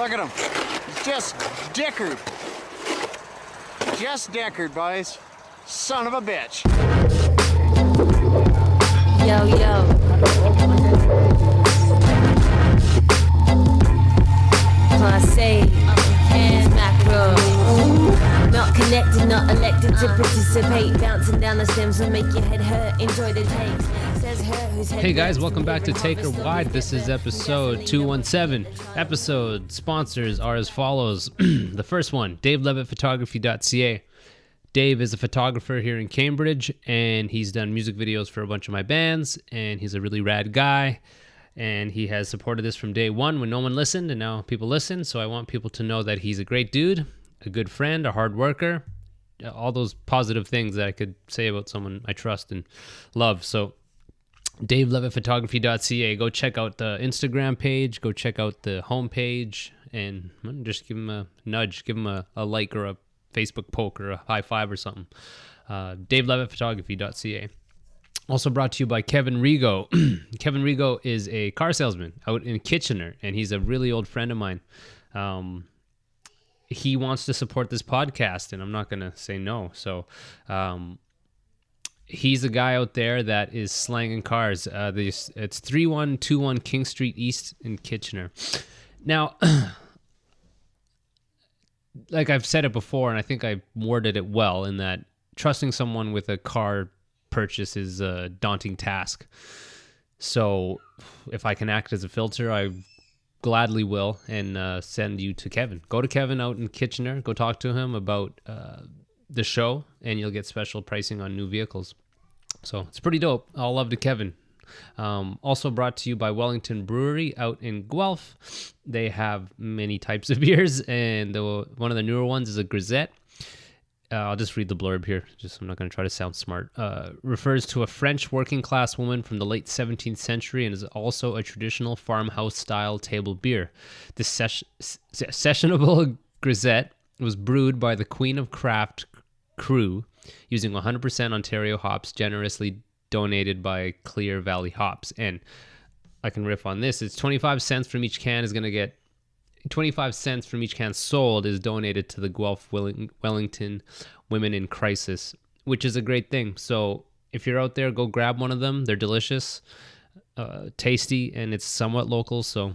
Look at him. He's just dickered. Just dickered, boys. Son of a bitch. Yo, yo. Class A, and macro. Not connected, not elected to participate. Bouncing down the stems will make your head hurt. Enjoy the takes. Says her who's Hey guys, welcome back to Take Her Wide. This is episode 217. Episode sponsors are as follows. The first one, DaveLevittPhotography.ca. Dave is a photographer here in Cambridge, and he's done music videos for a bunch of my bands, and he's a really rad guy, and he has supported this from day one when no one listened, and now people listen, so I want people to know that he's a great dude, a good friend, a hard worker, all those positive things that I could say about someone I trust and love. So DaveLevittPhotography.ca. Go check out the Instagram page, go check out the homepage, and just give him a nudge, give him a like or a Facebook poke or a high five or something. DaveLevittPhotography.ca. Also brought to you by Kevin Rigo. Kevin Rigo is a car salesman out in Kitchener, and he's a really old friend of mine. He wants to support this podcast, and I'm not going to say no. So he's a guy out there that is slanging cars. It's 3121 King Street East in Kitchener. Now, like I've said it before, and I think I worded it well, in that trusting someone with a car purchase is a daunting task. So if I can act as a filter, I gladly will, and send you to Kevin. Go to Kevin out in Kitchener. Go talk to him about the show, and you'll get special pricing on new vehicles. So it's pretty dope. All love to Kevin. Also brought to you by Wellington Brewery out in Guelph. They have many types of beers, and one of the newer ones is a grisette. I'll just read the blurb here. I'm not going to try to sound smart. Refers to a French working class woman from the late 17th century and is also a traditional farmhouse style table beer. This sessionable grisette was brewed by the Queen of Craft crew using 100% Ontario hops, generously donated by Clear Valley Hops. And I can riff on this. It's 25 cents from each can is going to get 25 cents from each can sold is donated to the Guelph Wellington Women in Crisis, which is a great thing. So if you're out there, go grab one of them. They're delicious, tasty, and it's somewhat local. So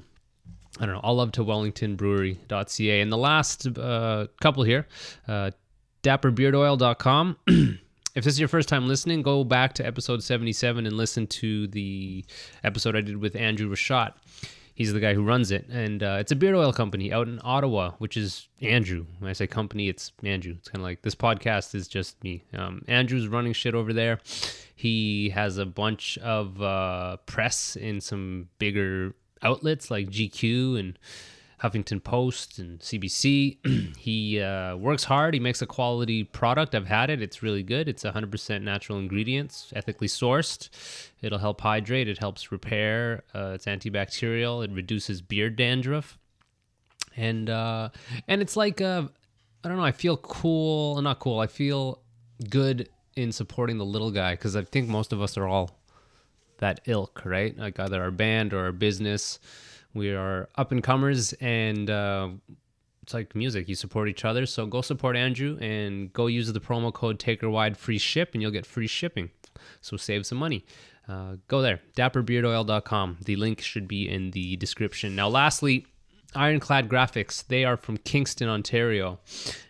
I don't know. I'll love to wellingtonbrewery.ca. And the last couple here, dapperbeardoil.com. If this is your first time listening, go back to episode 77 and listen to the episode I did with Andrew Rashad. He's the guy who runs it. And it's a beard oil company out in Ottawa, which is Andrew. When I say company, it's Andrew. It's kind of like this podcast is just me. Andrew's running shit over there. He has a bunch of press in some bigger outlets like GQ and Huffington Post and CBC. He works hard. He makes a quality product. I've had it. It's really good. It's 100% natural ingredients, ethically sourced. It'll help hydrate. It helps repair. It's antibacterial. It reduces beard dandruff. And it's like, I don't know, I feel cool. Not cool. I feel good in supporting the little guy, because I think most of us are all that ilk, right? Like either our band or our business. We are up-and-comers, and it's like music. You support each other, so go support Andrew and go use the promo code TakerWide free ship, and you'll get free shipping. So save some money. Go there, dapperbeardoil.com. The link should be in the description. Now, lastly, Ironclad Graphics. They are from Kingston, Ontario,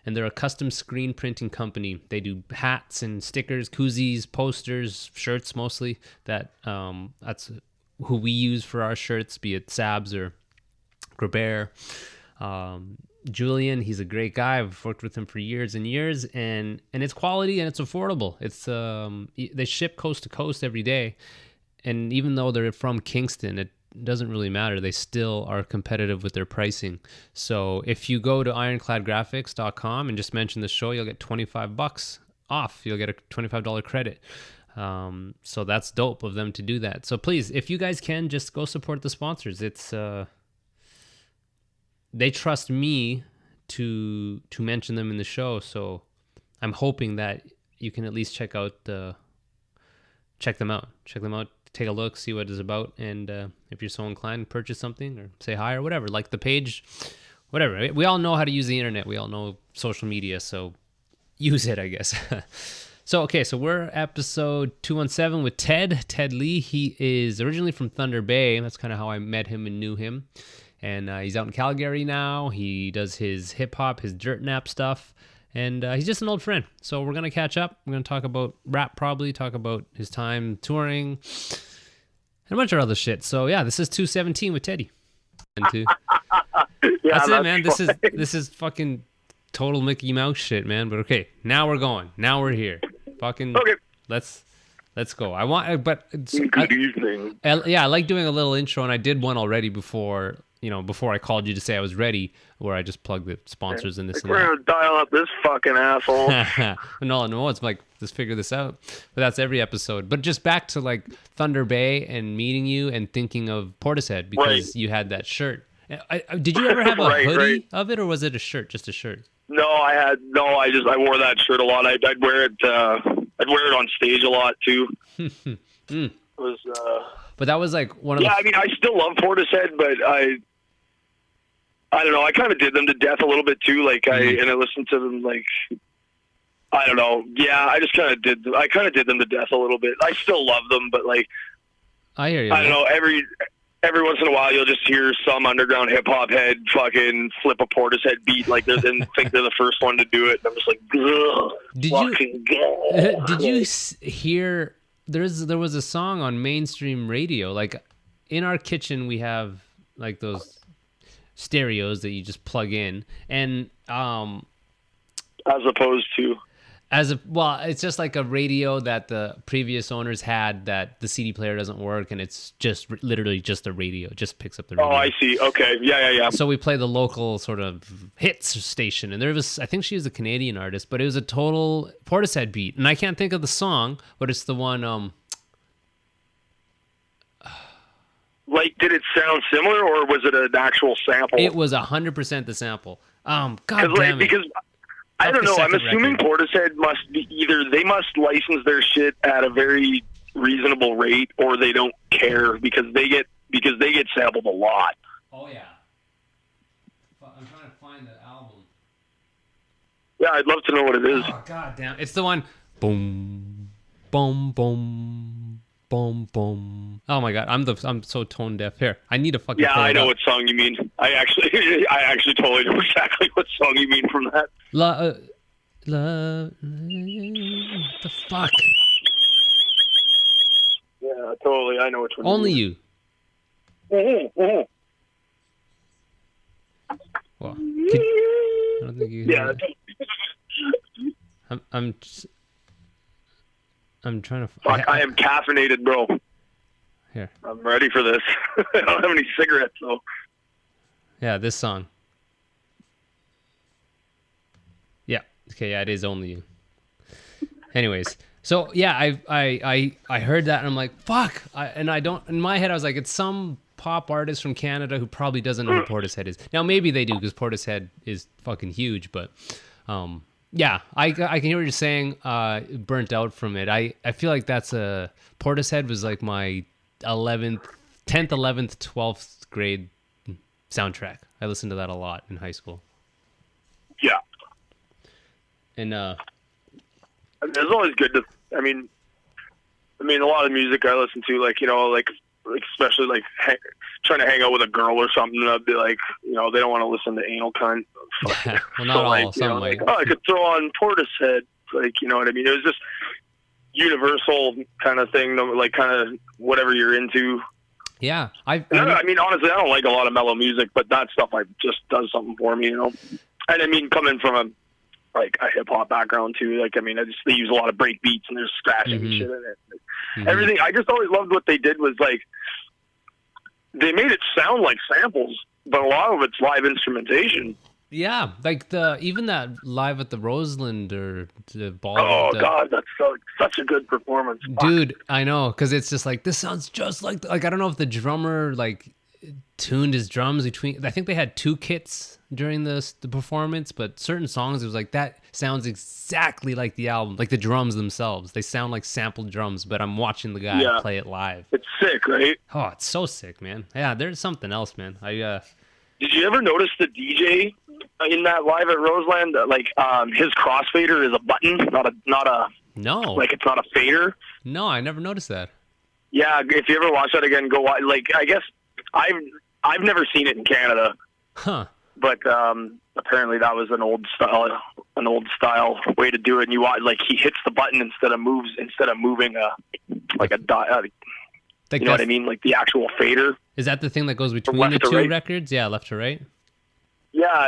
and they're a custom screen printing company. They do hats and stickers, koozies, posters, shirts mostly. That's who we use for our shirts, be it Sabs or Grabert. Julian, he's a great guy. I've worked with him for years and years, and it's quality and it's affordable. It's they ship coast to coast every day, and even though they're from Kingston, it doesn't really matter. They still are competitive with their pricing. So if you go to ironcladgraphics.com and just mention the show, you'll get $25 off. You'll get a $25 credit. So that's dope of them to do that. So please, if you guys can, just go support the sponsors. It's they trust me to mention them in the show. So I'm hoping that you can at least check them out, take a look, see what it's about, and if you're so inclined, purchase something or say hi or whatever. Like the page, whatever. We all know how to use the internet. We all know social media, so use it, I guess. So we're episode 217 with Ted Lee. He is originally from Thunder Bay. That's kind of how I met him and knew him. And he's out in Calgary now. He does his hip-hop, his Dirtnap stuff. And he's just an old friend. So we're going to catch up. We're going to talk about rap probably, talk about his time touring, and a bunch of other shit. So yeah, this is 217 with Teddy. Yeah, that's it, man. This is fucking total Mickey Mouse shit, man. But okay, now we're going. Now we're here. Fucking okay. Let's go. Good evening. I like doing a little intro, and I did one already before I called you to say I was ready, where I just plugged the sponsors in this. We're gonna dial up this fucking asshole. No, it's like let's figure this out. But that's every episode. But just back to like Thunder Bay and meeting you and thinking of Portishead because you had that shirt. Did you ever have a hoodie of it, or was it a shirt, just a shirt? No, I wore that shirt a lot. I'd wear it on stage a lot too. It was, but that was like one of I mean, I still love Portishead, but I don't know. I kind of did them to death a little bit too. Like I listened to them like, I don't know. Yeah, I just kind of did them to death a little bit. I still love them, but like, I hear you. I don't know. Every once in a while, you'll just hear some underground hip hop head fucking flip a Portishead beat like this and think they're the first one to do it. And I'm just like, did you hear? There was a song on mainstream radio. Like in our kitchen, we have like those stereos that you just plug in, and as opposed to. It's just like a radio that the previous owners had that the CD player doesn't work, and it's just literally just a radio. It just picks up the radio. Oh, I see. Okay. Yeah. So we play the local sort of hits station, and I think she was a Canadian artist, but it was a total Portishead beat, and I can't think of the song, but it's the one. Like, did it sound similar, or was it an actual sample? It was 100% the sample. God damn it. Because I don't know. I'm assuming Portishead must be they must license their shit at a very reasonable rate, or they don't care because they get sampled a lot. Oh yeah. I'm trying to find the album. Yeah, I'd love to know what it is. Oh god damn! It's the one. Boom, boom, boom, boom, boom. Oh my god! I'm so tone deaf. Here, I need a fucking. Yeah, I know what song you mean. I actually totally know exactly what song you mean from that. Love, the fuck? Yeah, totally. I know which one. Only you. Mm-hmm. Well, I don't think you. Yeah. I'm trying to. Fuck! I am caffeinated, bro. Here. I'm ready for this. I don't have any cigarettes though. Yeah, this song. Yeah. Okay. Yeah, it is Only You. Anyways, so yeah, I heard that and I'm like, fuck. In my head I was like, it's some pop artist from Canada who probably doesn't know who Portishead is. Now maybe they do because Portishead is fucking huge, but yeah, I can hear what you're saying. Burnt out from it. I feel like Portishead was like my 10th, 11th, 12th grade soundtrack. I listened to that a lot in high school. Yeah. And it's always good to. I mean, a lot of music I listen to, like especially like trying to hang out with a girl or something. And I'd be like, they don't want to listen to anal cunt. Well, not all. Some like, I could throw on Portishead. Like, you know what I mean? It was just universal kind of thing. Like, kind of whatever you're into. Yeah, I mean, honestly, I don't like a lot of mellow music, but that stuff just does something for me, And I mean, coming from a hip hop background too, like, I mean, they use a lot of break beats and there's scratching and shit in it. Everything. I just always loved what they did was like they made it sound like samples, but a lot of it's live instrumentation. Yeah, like even that live at the Roseland or the ball. Oh God, that's such a good performance, dude. I know, because it's just like this sounds just like I don't know if the drummer like tuned his drums between. I think they had two kits during the performance, but certain songs it was like that sounds exactly like the album, like the drums themselves. They sound like sampled drums, but I'm watching the guy play it live. It's sick, right? Oh, it's so sick, man. Yeah, there's something else, man. Did you ever notice the DJ in that live at Roseland? Like, his crossfader is a button, not a. No. Like, it's not a fader. No, I never noticed that. Yeah, if you ever watch that again, go watch. Like, I guess I've never seen it in Canada. Huh. But apparently that was an old style way to do it. And you watch, like, he hits the button instead of moving like a dial. You know what I mean? Like the actual fader. Is that the thing that goes between the two records? Yeah, left to right. Yeah,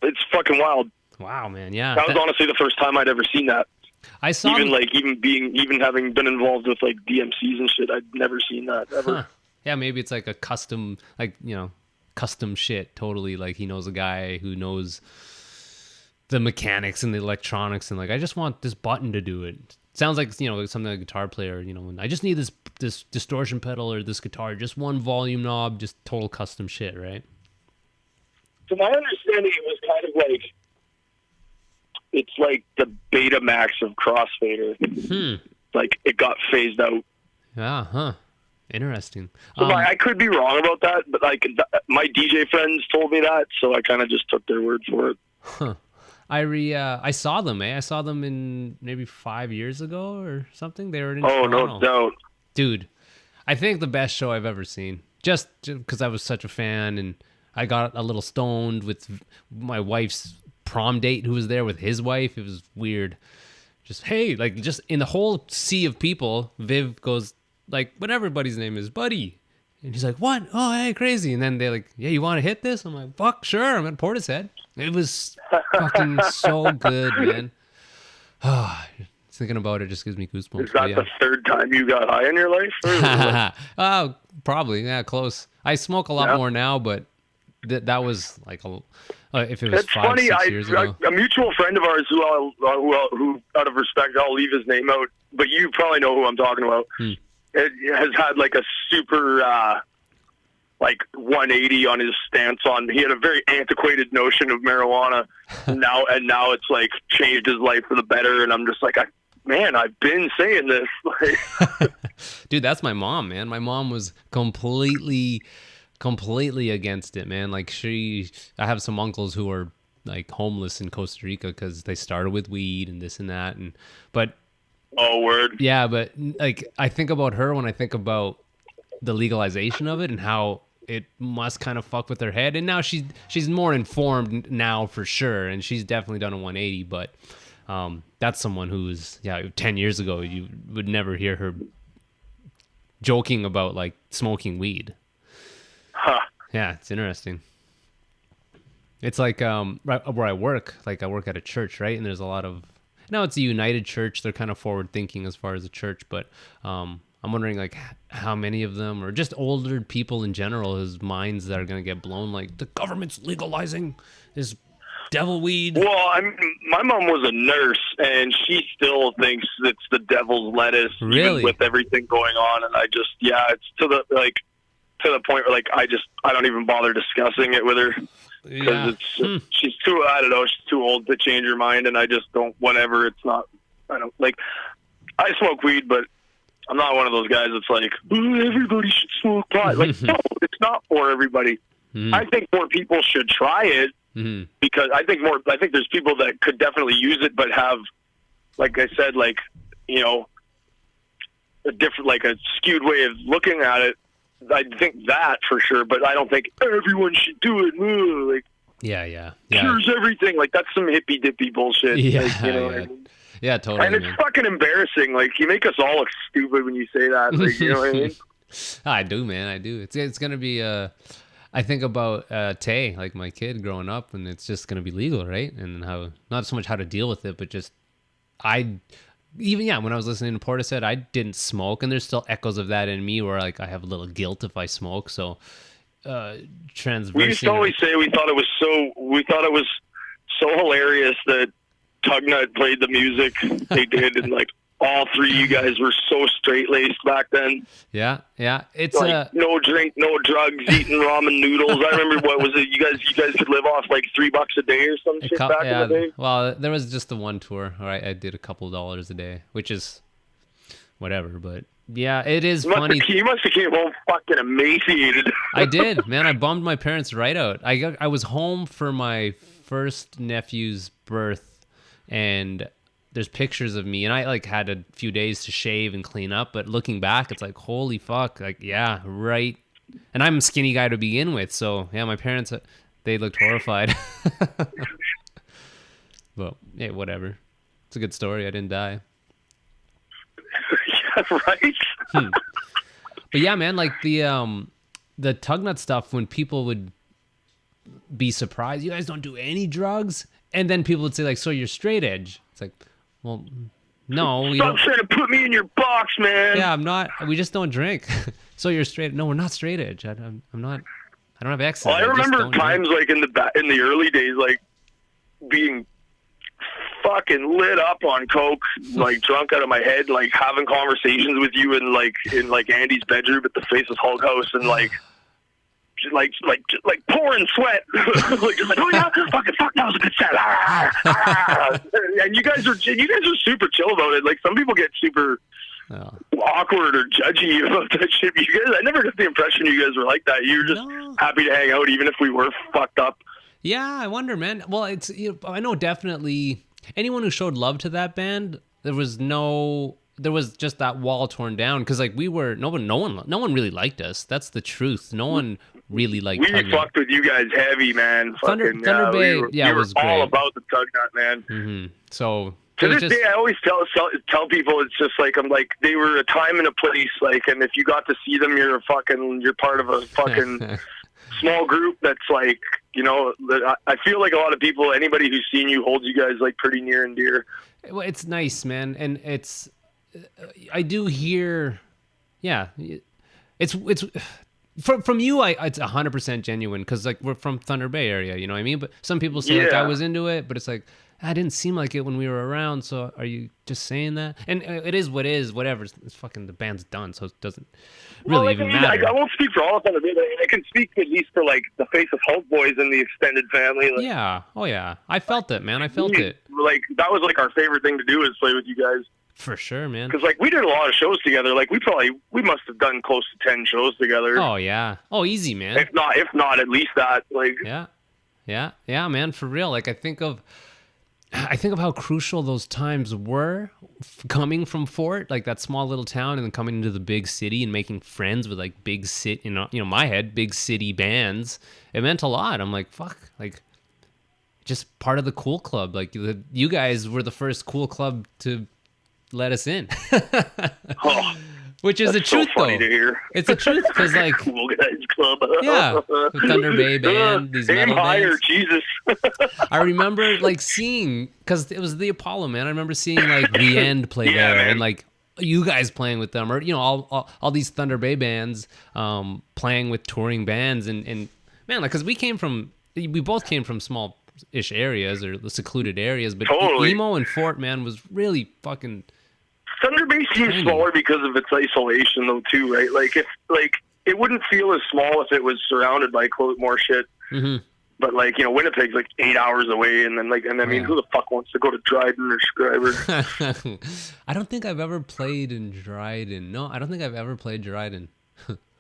it's fucking wild. Wow, man. Yeah, that was honestly the first time I'd ever seen that. I saw even having been involved with like DMCs and shit, I'd never seen that ever. Huh. Yeah, maybe it's like a custom, like, custom shit. Totally, like he knows a guy who knows the mechanics and the electronics, and like I just want this button to do it. Sounds like something like a guitar player. When I just need this distortion pedal or this guitar, just one volume knob, just total custom shit, right? To my understanding, it was kind of like it's like the Betamax of crossfader. Like it got phased out. Yeah, huh. Interesting. So I could be wrong about that, but like my DJ friends told me that, so I kind of just took their word for it. Huh. I saw them. I saw them in maybe 5 years ago or something. They were in Toronto. No doubt, dude. I think the best show I've ever seen. Just because I was such a fan, and I got a little stoned with my wife's prom date who was there with his wife. It was weird. Just just in the whole sea of people, Viv goes like, whatever buddy's name is, Buddy. And he's like, what? Oh, hey, crazy. And then they're like, yeah, you want to hit this? I'm like, fuck, sure. I'm at Portishead. It was fucking so good, man. Thinking about it just gives me goosebumps. Is that the third time you got high in your life? Oh, probably. Yeah, close. I smoke a lot more now, but that was like if it was it's 5-6 years ago. A mutual friend of ours who out of respect, I'll leave his name out, but you probably know who I'm talking about. It has had like a super like 180 on his stance on. He had a very antiquated notion of marijuana. now it's like changed his life for the better. And I'm just like, I've been saying this. Dude, that's my mom, man. My mom was completely against it, man. Like I have some uncles who are like homeless in Costa Rica because they started with weed and this and that, but. Oh, word. Yeah, but like I think about her when I think about the legalization of it and how it must kind of fuck with her head. And now she's more informed now for sure, and she's definitely done a 180. But that's someone who's 10 years ago you would never hear her joking about like smoking weed. Huh. Yeah, it's interesting. It's like right where I work. Like I work at a church, right? And there's a lot of it's a United Church. They're kind of forward thinking as far as a church, but I'm wondering like how many of them, or just older people in general, whose minds that are going to get blown. Like the government's legalizing this devil weed. Well, my mom was a nurse, and she still thinks it's the devil's lettuce, really, even with everything going on. And I just, it's to the point where like I don't even bother discussing it with her. Because she's too, I don't know, she's too old to change her mind, and I just don't, whatever, it's not, I don't, like, I smoke weed, but I'm not one of those guys that's like, everybody should smoke pot. Like, no, it's not for everybody. I think more people should try it, because I think there's people that could definitely use it, but have, like I said, like, a different, like a skewed way of looking at it. I think that for sure, but I don't think everyone should do it. Like, yeah, cures everything. Like that's some hippy dippy bullshit. Yeah, like, yeah. What I mean? Yeah, totally. And it's fucking embarrassing. Like you make us all look stupid when you say that. Like, you know what I mean? I do, man. I do. It's gonna be. I think about Tay, like my kid growing up, and it's just gonna be legal, right? And how not so much how to deal with it, but just when I was listening to Portishead, I didn't smoke, and there's still echoes of that in me where like I have a little guilt if I smoke. So transversing. We used to always say we thought it was so hilarious that Tugnut played the music they did, and like all three of you guys were so straight laced back then. Yeah. It's like, no drink, no drugs, eating ramen noodles. I remember what was it? You guys could live off like $3 a day or some shit back in the day. Well, there was just the one tour. All right, I did a couple $2 a day, which is whatever. But Yeah, it is You funny. must have came home fucking emaciated. I did, man. I bummed my parents right out. I was home for my first nephew's birth, and there's pictures of me, and I like had a few days to shave and clean up. But looking back, it's like, holy fuck, like yeah, right. And I'm a skinny guy to begin with, so yeah, my parents they looked horrified. But hey, whatever. It's a good story. I didn't die. Yeah, right. But yeah, man, like the tug nut stuff, when people would be surprised, you guys don't do any drugs, and then people would say like, so you're straight edge. It's like, well, no, we Stop don't. trying to put me in your box, man. Yeah, I'm not. We just don't drink. So you're straight. No, we're not straight edge. I'm not. I don't have access. Well, I remember times like in the early days, like being fucking lit up on coke, like drunk out of my head, like having conversations with you in Andy's bedroom at the Faceless Hulk house, and like pouring sweat, like just like, oh yeah, fuck, that was a good set. And you guys are super chill about it. Like some people get super awkward or judgy about that shit. But you guys, I never got the impression you guys were like that. You were just happy to hang out, even if we were fucked up. Yeah, I wonder, man. Well, it's I know definitely anyone who showed love to that band, there was just that wall torn down, because like we were no one really liked us. That's the truth. No one really liked. We fucked with you guys heavy, man. Thunder Bay, we was all great. about the tug nut, man. Mm-hmm. So to this day, I always tell people, it's just like, I'm like, they were a time and a place, like, and if you got to see them, you're part of a fucking small group that's like, I feel like a lot of people, anybody who's seen you holds you guys like pretty near and dear. Well, it's nice, man, and I do hear, yeah, it's from you. It's 100% genuine, because like we're from Thunder Bay area, you know what I mean? But some people say like I was into it, but it's like I didn't seem like it when we were around. So are you just saying that? And it is what is, whatever. It's fucking, the band's done, so it doesn't really even matter. I won't speak for all of Thunder Bay. I can speak at least for like the Faceless Hulk boys and the extended family. Like, yeah, oh yeah, I felt it, man. I felt it. Like that was like our favorite thing to do, is play with you guys. For sure, man. Because like we did a lot of shows together. Like we must have done close to 10 shows together. Oh yeah. Oh, easy, man. If not at least that. Like yeah, man. For real. Like I think of how crucial those times were, coming from Fort, like that small little town, and then coming into the big city and making friends with like big city, my head, big city bands. It meant a lot. I'm like, fuck, like just part of the cool club. Like you guys were the first cool club to let us in. Which is the truth, so funny though. To hear. It's the truth, because like cool guys club. Yeah, the Thunder Bay band, these aim metal higher, bands. Jesus. I remember like seeing, because it was the Apollo, man. I remember seeing like The End play there, man. And like you guys playing with them, or all these Thunder Bay bands playing with touring bands, and man, like, because we both came from small-ish areas, or the secluded areas, but totally. Emo and Fort, man, was really fucking Thunder Bay seems smaller because of its isolation, though, too, right? Like it wouldn't feel as small if it was surrounded by more shit. Mm-hmm. But like Winnipeg's like 8 hours away, and then I mean, who the fuck wants to go to Dryden or Scriber? I don't think I've ever played in Dryden. No, I don't think I've ever played Dryden.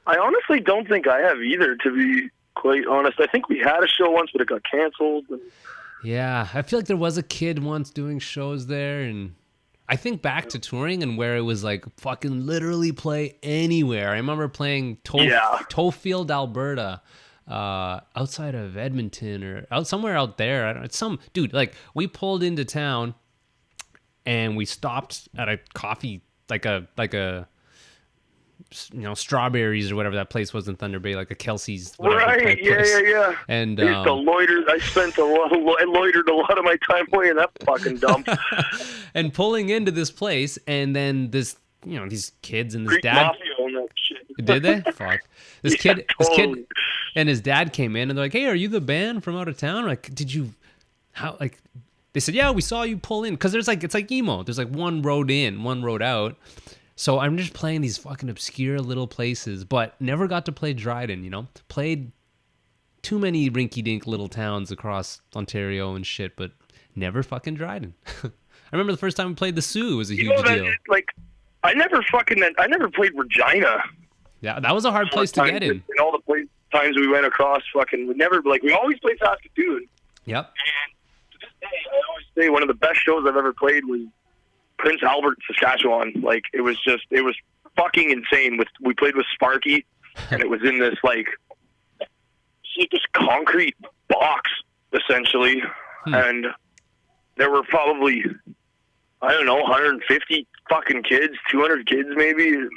I honestly don't think I have either, to be quite honest. I think we had a show once, but it got canceled. Yeah, I feel like there was a kid once doing shows there, and I think back to touring and where it was like fucking literally play anywhere. I remember playing Tofield, Alberta, outside of Edmonton, or somewhere out there. I don't know. It's some dude. Like we pulled into town and we stopped at a coffee, like a Strawberries or whatever that place was in Thunder Bay, like a Kelsey's. Right, yeah. And I used to loiter. I loitered a lot of my time away in that fucking dump. And pulling into this place, and then this, these kids and this Greek dad. Mafia on that shit. Did they? Fuck. This kid and his dad came in, and they're like, "Hey, are you the band from out of town?" I'm like, did you? How? Like, they said, "Yeah, we saw you pull in," because it's like emo. There's like one road in, one road out. So I'm just playing these fucking obscure little places, but never got to play Dryden, Played too many rinky-dink little towns across Ontario and shit, but never fucking Dryden. I remember the first time we played the Sioux was a huge deal. I never played Regina. Yeah, that was a hard place to get in. And all the times we went across, we always played Saskatoon. Yep. And to this day, I always say one of the best shows I've ever played was Prince Albert, Saskatchewan. Like, it was fucking insane. We played with Sparky, and it was in this concrete box, essentially. And there were probably, I don't know, 150 fucking kids, 200 kids maybe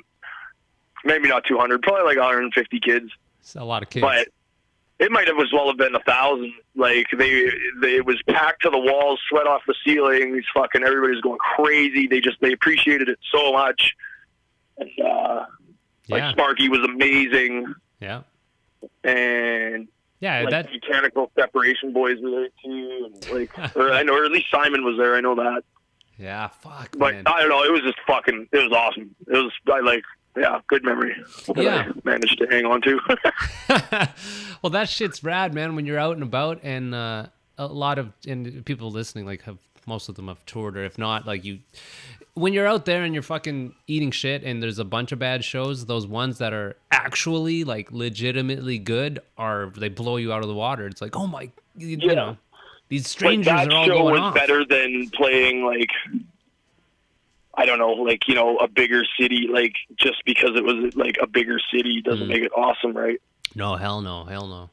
not 200, probably like 150 kids. It's a lot of kids. But it might have as well have been 1,000. Like, it was packed to the walls, sweat off the ceilings, fucking everybody's going crazy. They appreciated it so much. And Sparky was amazing. Yeah. And that mechanical separation boys were there too. And or at least Simon was there. I know that. Yeah, fuck. But man. I don't know. It was just it was awesome. Good memory. Yeah. I managed to hang on to. Well, that shit's rad, man. When you're out and about, and a lot of people listening, most of them have toured, or if not, when you're out there and you're fucking eating shit, and there's a bunch of bad shows, those ones that are actually legitimately good they blow you out of the water. It's like, oh my, you know, these strangers are all going off. That show was better than playing I don't know, a bigger city, just because it was a bigger city doesn't make it awesome, right? No, hell no.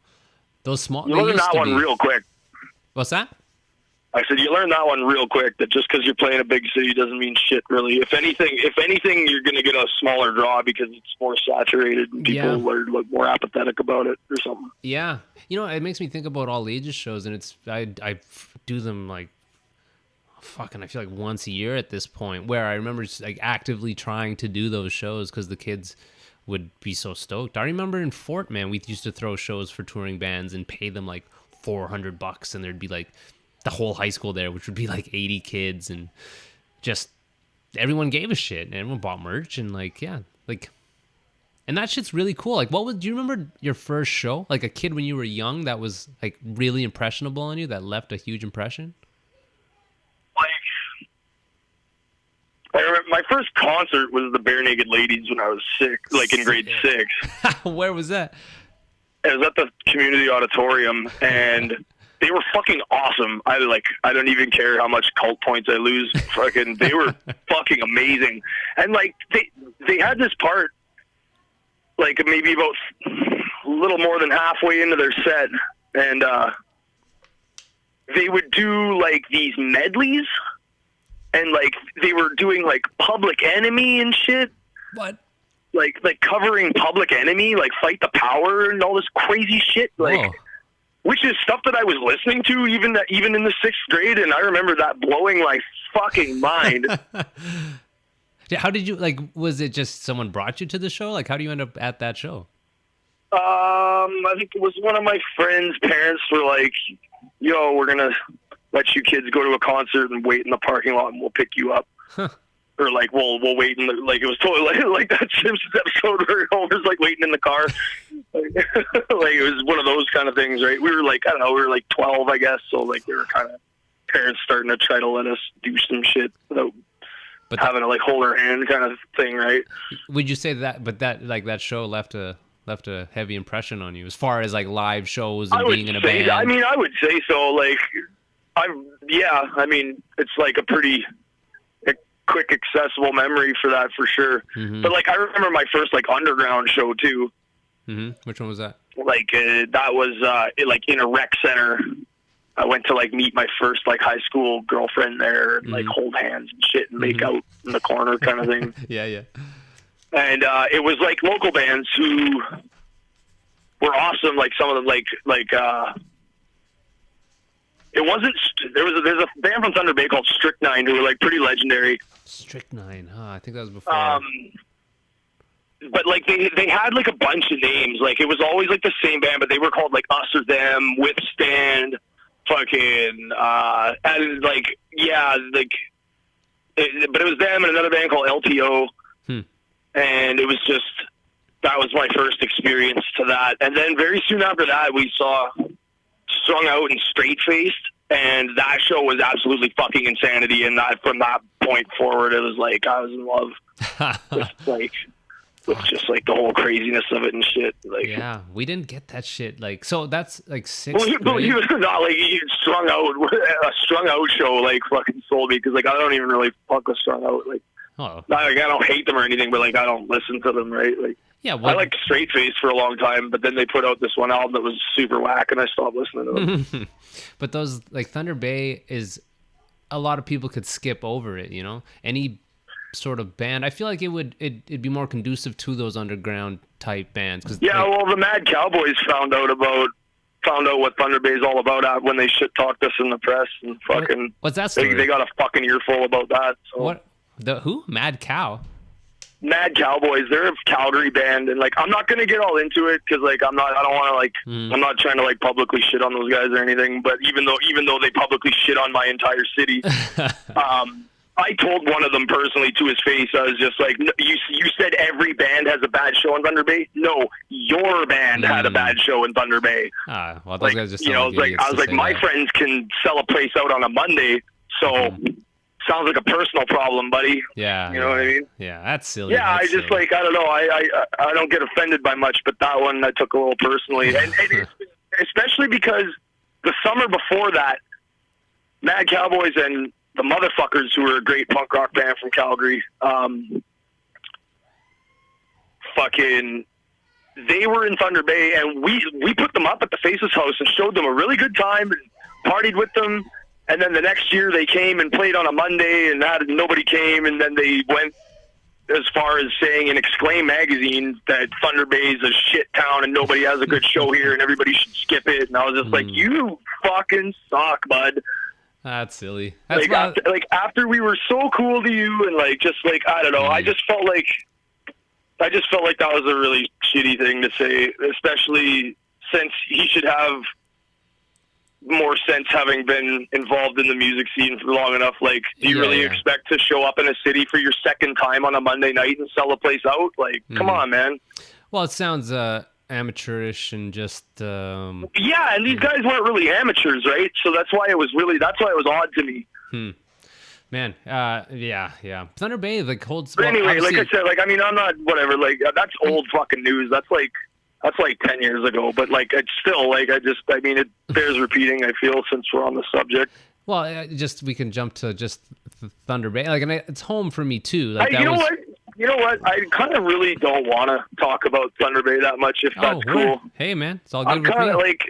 Those small. You learn that one real quick. What's that? I said you learn that one real quick. That just because you're playing a big city doesn't mean shit, really. If anything, you're going to get a smaller draw because it's more saturated and people are more apathetic about it or something. Yeah, it makes me think about all ages shows, and I do them I feel like once a year at this point, where I remember just actively trying to do those shows because the kids would be so stoked. I remember in Fort, man, we used to throw shows for touring bands and pay them $400, and there'd be the whole high school there, which would be 80 kids, and just everyone gave a shit, and everyone bought merch, and and that shit's really cool. Do you remember your first show? A kid when you were young that was really impressionable on you, that left a huge impression? I remember my first concert was the Bare Naked Ladies when I was 6, in grade 6. Where was that? It was at the community auditorium, and they were fucking awesome. I don't even care how much cult points I lose. Fucking, they were fucking amazing. And they had this part, maybe about a little more than halfway into their set, and they would do these medleys. And they were doing Public Enemy and shit. What? Covering Public Enemy, Fight the Power and all this crazy shit. Which is stuff that I was listening to even in the 6th grade, and I remember that blowing my fucking mind. How did you was it just someone brought you to the show? How do you end up at that show? I think it was one of my friends' parents were like, yo, we're gonna let you kids go to a concert and wait in the parking lot, and we'll pick you up. Huh. Or we'll wait in the, it was totally like that Simpsons episode where Homer's waiting in the car. It was one of those kind of things, right? We were I don't know, we were 12, I guess. So they were kind of parents starting to try to let us do some shit without having to hold our hand kind of thing, right? Would you say that, but that show left a heavy impression on you as far as live shows and being in a band? I mean, I would say so. It's a pretty quick, accessible memory for that, for sure. Mm-hmm. But I remember my first underground show too. Mm-hmm. Which one was that? That was in a rec center. I went to meet my first high school girlfriend there, and hold hands and shit and make out in the corner kind of thing. Yeah. And it was local bands who were awesome. Some of them it wasn't. There's a band from Thunder Bay called Strychnine who were pretty legendary. Strychnine, huh? I think that was before. But they had a bunch of names. It was always the same band, but they were called Us or Them, Withstand, fucking, and but it was them and another band called LTO, and it was just that was my first experience to that. And then very soon after that, we saw Strung Out and Straight Faced, and that show was absolutely fucking insanity. And that from that point forward, it was like I was in love with just like the whole craziness of it and shit. Like, yeah, we didn't get that shit. Like, so that's like 6th he grade. was not like Strung Out. A Strung Out show like fucking sold me because like I don't even really fuck with Strung Out. Like, I don't hate them or anything, but like I don't listen to them, right? Like, yeah, I liked Straight Face for a long time, but then they put out this one album that was super whack, and I stopped listening to them. But those like Thunder Bay is a lot of people could skip over it, you know. Any sort of band, I feel like it'd be more conducive to those underground type bands. Cause well, the Mad Cowboys found out what Thunder Bay is all about when they shit talked us in the press and fucking. What's that story? They got a fucking earful about that. So. What? The who? Mad Cow. Mad Cowboys, they're a Calgary band, and like I'm not gonna get all into it because like I don't want to like I'm not trying to like publicly shit on those guys or anything. But even though they publicly shit on my entire city, I told one of them personally to his face. I was just like, you said every band has a bad show in Thunder Bay. No, your band had a bad show in Thunder Bay. Well, those guys just I was like, my friends can sell a place out on a Monday, so. Sounds like a personal problem, buddy. Yeah. You know what I mean? Yeah, that's silly. Yeah, that's I just silly. like, I don't know. I don't get offended by much, but that one I took a little personally. And especially because the summer before that, Mad Cowboys and the Motherfuckers, who were a great punk rock band from Calgary, they were in Thunder Bay, and we put them up at the Faces House and showed them a really good time and partied with them. And then the next year they came and played on a Monday, and nobody came. And then they went as far as saying in Exclaim magazine that Thunder Bay is a shit town and nobody has a good show here and everybody should skip it. And I was just like, you fucking suck, bud. That's silly. That's after we were so cool to you and like just like I don't know, I just felt like that was a really shitty thing to say, especially since he should have more sense having been involved in the music scene for long enough. Like, do you really expect to show up in a city for your second time on a Monday night and sell a place out? Like, come on, man. Well, it sounds amateurish and just yeah, and these guys weren't really amateurs, right? So that's why it was odd to me. Man, yeah. Thunder Bay like holds. But anyway, like I said, like I mean, I'm not whatever. Like that's old fucking news. That's like 10 years ago, but like it's still like I mean it bears repeating. I feel since we're on the subject. Well, we can jump to just Thunder Bay, like, and it's home for me too. Like you know what? I kind of really don't want to talk about Thunder Bay that much. If that's cool. Hey, man, it's all good. I'm kind of like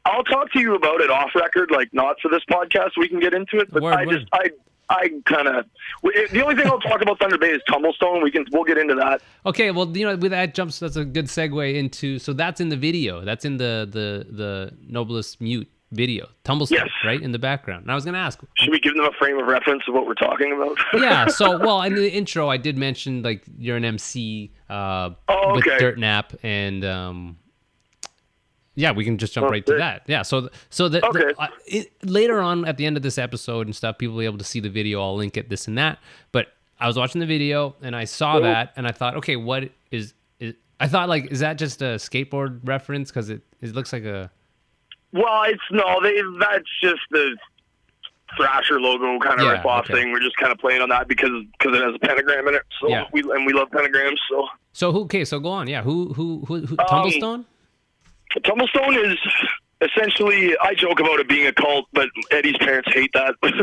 I'll talk to you about it off record, like not for this podcast. We can get into it, but I kind of the only thing I'll talk about Thunder Bay is Tumblestone. We'll get into that. Okay, well, with that jumps, that's a good segue into. So that's in the video. That's in the Noblest Mute video. Tumblestone, right in the background. And I was going to ask, should we give them a frame of reference of what we're talking about? Yeah. So, well, in the intro, I did mention like you're an MC with Dirtnap and. Yeah, we can just jump right to that. Yeah, so later on at the end of this episode and stuff, people will be able to see the video. I'll link it, this and that. But I was watching the video and I saw that and I thought, okay, what is? I thought like, is that just a skateboard reference? Because it looks like a. Well, that's just the Thrasher logo kind of rip-off thing. We're just kind of playing on that because it has a pentagram in it. So we love pentagrams. So okay, so go on. Yeah, who Tumblestone? Tumblestone is essentially, I joke about it being a cult, but Eddie's parents hate that. But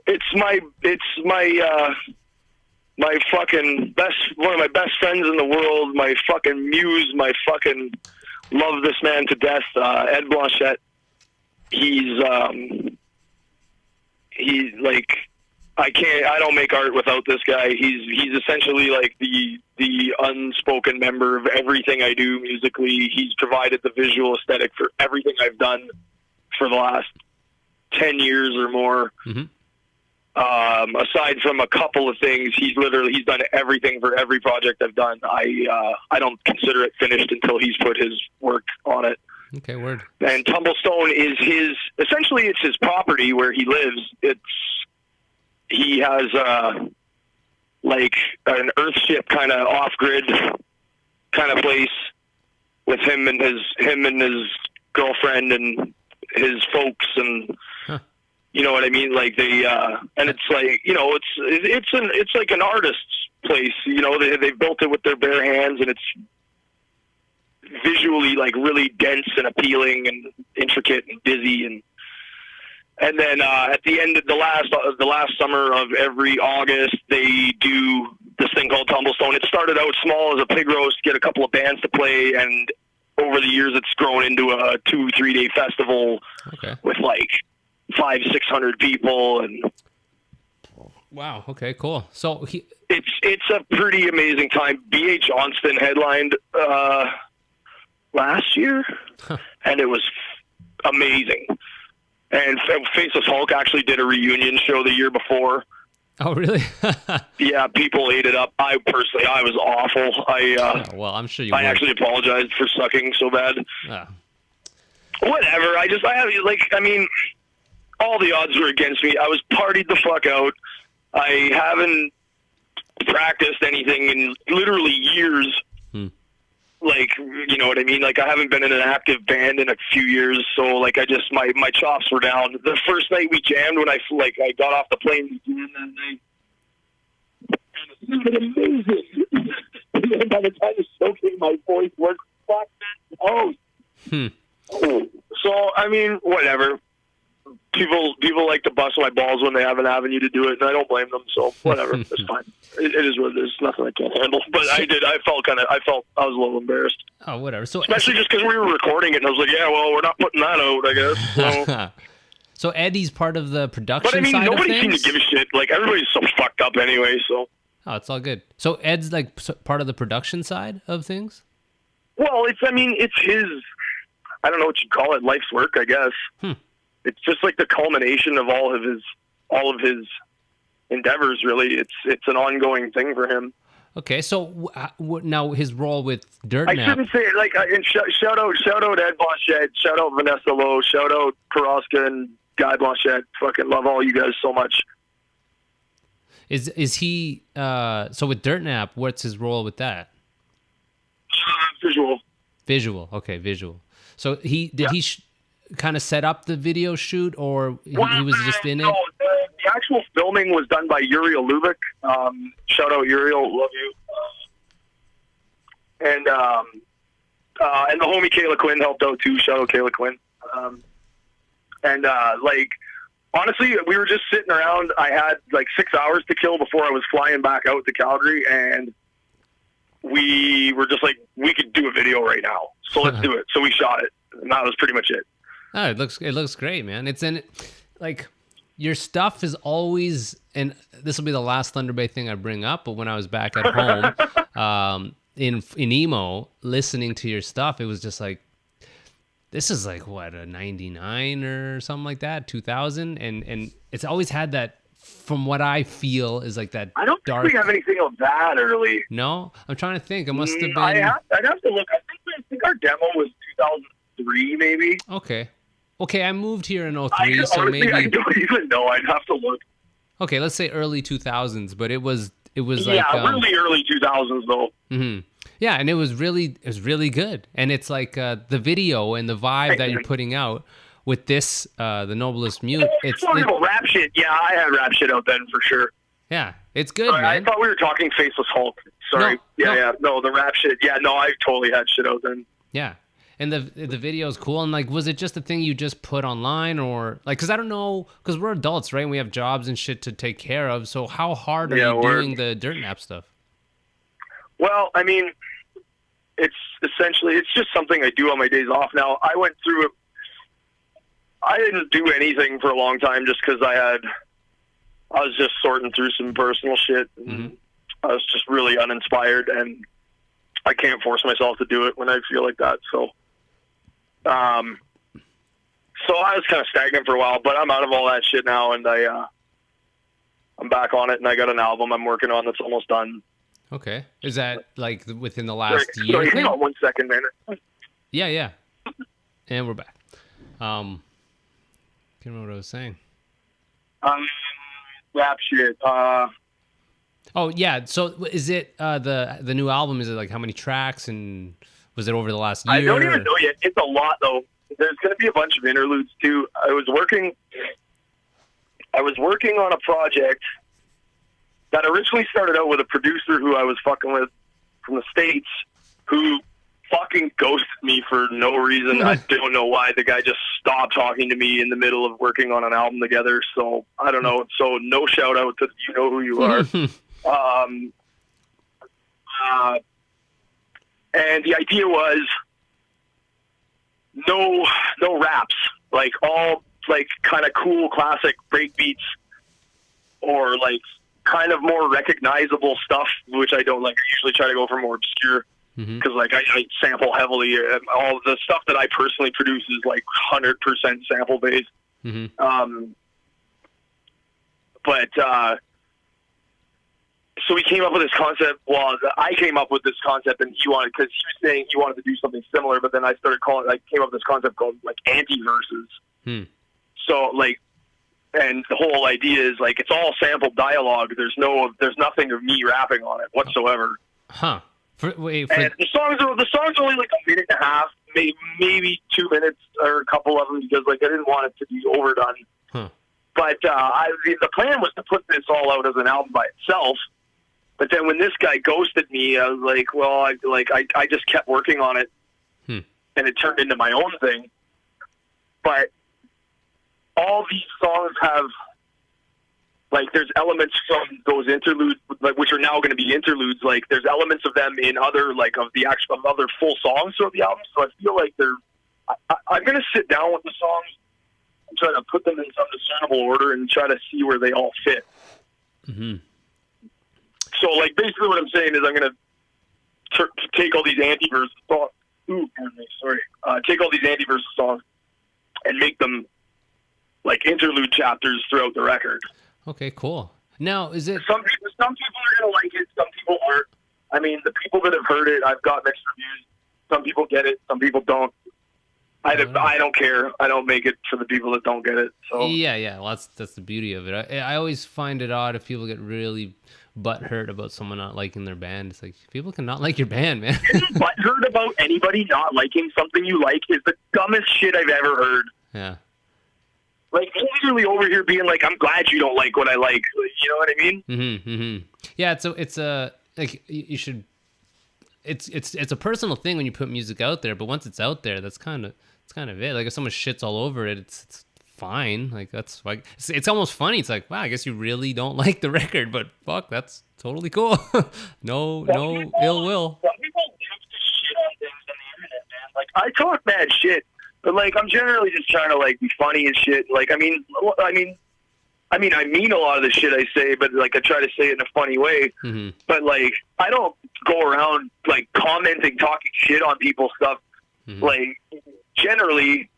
it's my fucking one of my best friends in the world, my fucking muse, my fucking love this man to death, Ed Blanchette. He's like, I don't make art without this guy. He's essentially like the unspoken member of everything I do musically. He's provided the visual aesthetic for everything I've done for the last 10 years or more. Mm-hmm. Aside from a couple of things, he's done everything for every project I've done. I don't consider it finished until he's put his work on it. Okay, word. And Tumblestone is essentially it's his property where he lives. He has like an Earthship kind of off-grid kind of place with him and his girlfriend and his folks, and you know what I mean. Like they, and it's like, you know, it's like an artist's place. You know, they built it with their bare hands, and it's visually like really dense and appealing and intricate and busy. And then at the end of the last summer of every August, they do this thing called Tumblestone. It started out small as a pig roast, get a couple of bands to play, and over the years it's grown into a 2-3 day festival with like 500-600 people. And wow, okay, cool. So it's a pretty amazing time. B.A. Johnston headlined last year, and it was amazing. And Faceless Hulk actually did a reunion show the year before. Oh, really? Yeah, people ate it up. I was awful. Well, I'm sure you I actually apologized for sucking so bad. Whatever. I mean, all the odds were against me. I was partied the fuck out. I haven't practiced anything in literally years. Like, you know what I mean? Like, I haven't been in an active band in a few years, so, like, my chops were down. The first night we jammed, when I got off the plane that night, it sounded amazing. And by the time the show came, my voice was fuck that. So, I mean, whatever. People like to bust my balls when they have an avenue to do it, and I don't blame them, so whatever. It's fine. It is what it is. Nothing I can't handle. But I was a little embarrassed. Oh, whatever. So especially just because we were recording it, and I was like, yeah, well, we're not putting that out, I guess. So, so Eddie's part of the production but I mean, side nobody of things? seemed to give a shit. Like, everybody's so fucked up anyway, so. Oh, it's all good. So Ed's like part of the production side of things? Well, it's his, I don't know what you'd call it, life's work, I guess. It's just like the culmination of all of his endeavors. Really, it's an ongoing thing for him. Okay, so now his role with Dirtnap. I shouldn't say it. Like, shout out Ed Blanchette, shout out Vanessa Lowe, shout out Karaska and Guy Blanchette. Fucking love all you guys so much. Is he so with Dirtnap? What's his role with that? Visual. Okay, visual. So he kind of set up the video shoot, or he was just in it? No, the actual filming was done by Uriel Lubick. Shout out Uriel, love you. And the homie Kayla Quinn helped out too. Shout out Kayla Quinn. Like, honestly, we were just sitting around. I had like 6 hours to kill before I was flying back out to Calgary, and we were just like, we could do a video right now, so let's do it. So we shot it, and that was pretty much it. Oh, it looks great, man. It's in, like, your stuff is always, and this will be the last Thunder Bay thing I bring up, but when I was back at home in emo listening to your stuff, it was just like, this is like what, a 99 or something like that, 2000, and it's always had that, from what I feel, is like that. I don't dark. think we have anything of that early. No, I'm trying to think. It must have been. I'd have to look. I think our demo was 2003, maybe. Okay, I moved here in 03, so honestly, maybe. I don't even know. I'd have to look. Okay, let's say early 2000s, but it was like really early 2000s though. Mm-hmm. Yeah, and it was really good, and it's like the video and the vibe that you're putting out with this, the Noblest Mute. It's rap shit. Yeah, I had rap shit out then for sure. Yeah, it's good, Sorry, man. I thought we were talking Faceless Hulk. Sorry. No, the rap shit. Yeah, no, I totally had shit out then. Yeah. And the video is cool. And, like, was it just a thing you just put online, or, like, because I don't know, because we're adults, right? And we have jobs and shit to take care of. So how hard are you doing the Dirtnap stuff? Well, I mean, it's just something I do on my days off. Now, I went through it. I didn't do anything for a long time just because I was just sorting through some personal shit. And I was just really uninspired, and I can't force myself to do it when I feel like that. So I was kind of stagnant for a while, but I'm out of all that shit now, and I'm back on it, and I got an album I'm working on that's almost done. Okay. Is that like within the last year? Sorry, hang on 1 second, man. Yeah. And we're back. Can't remember what I was saying. Rap shit. Oh yeah. So is it the new album? Is it like how many tracks, and was it over the last year? I don't even know yet. It's a lot though. there's going to be a bunch of interludes too. I was working on a project that originally started out with a producer who I was fucking with from the States, who fucking ghosted me for no reason. I don't know why. The guy just stopped talking to me in the middle of working on an album together. So I don't know. So no shout out to you know who you are. And the idea was no raps, like all like kind of cool classic break beats or like kind of more recognizable stuff, which I don't like. I usually try to go for more obscure because like I sample heavily. All the stuff that I personally produce is like 100% sample based. So we came up with this concept. Well, I came up with this concept, and he was saying he wanted to do something similar. But then I came up with this concept called like anti-verses. So like, and the whole idea is like it's all sampled dialogue. There's nothing of me rapping on it whatsoever. And the songs are only like a minute and a half, maybe 2 minutes or a couple of them because like I didn't want it to be overdone. But the plan was to put this all out as an album by itself. But then when this guy ghosted me, I was like, well, I just kept working on it, and it turned into my own thing. But all these songs have, like, there's elements from those interludes, like, which are now going to be interludes. Like, there's elements of them in other, like, of other full songs throughout the album. So I feel like I'm going to sit down with the songs and try to put them in some discernible order and try to see where they all fit. So, like, basically what I'm saying is I'm going to take all these anti-verse songs. Take all these anti-verse songs and make them, like, interlude chapters throughout the record. Okay, cool. Now, is it... Some people are going to like it. Some people aren't. I mean, the people that have heard it, I've got mixed reviews. Some people get it. Some people don't. I don't care. I don't make it for the people that don't get it. So yeah. Well, that's the beauty of it. I always find it odd if people get really butthurt about someone not liking their band. It's like, people can not like your band, man. Getting butthurt about anybody not liking something you like is the dumbest shit I've ever heard. Yeah. Like, I'm literally over here being like, I'm glad you don't like what I like. You know what I mean? Yeah, it's a like you should. It's a personal thing when you put music out there, but once it's out there, that's kind of it. Like, if someone shits all over it, it's fine. Like, that's like it's almost funny. It's like, wow, I guess you really don't like the record, but fuck, that's totally cool. no ill will. Some people love to shit on things on the internet, man. Like, I talk mad shit, but like I'm generally just trying to like be funny and shit. Like, I mean I mean a lot of the shit I say, but like I try to say it in a funny way. But like I don't go around like commenting, talking shit on people's stuff. Like, generally,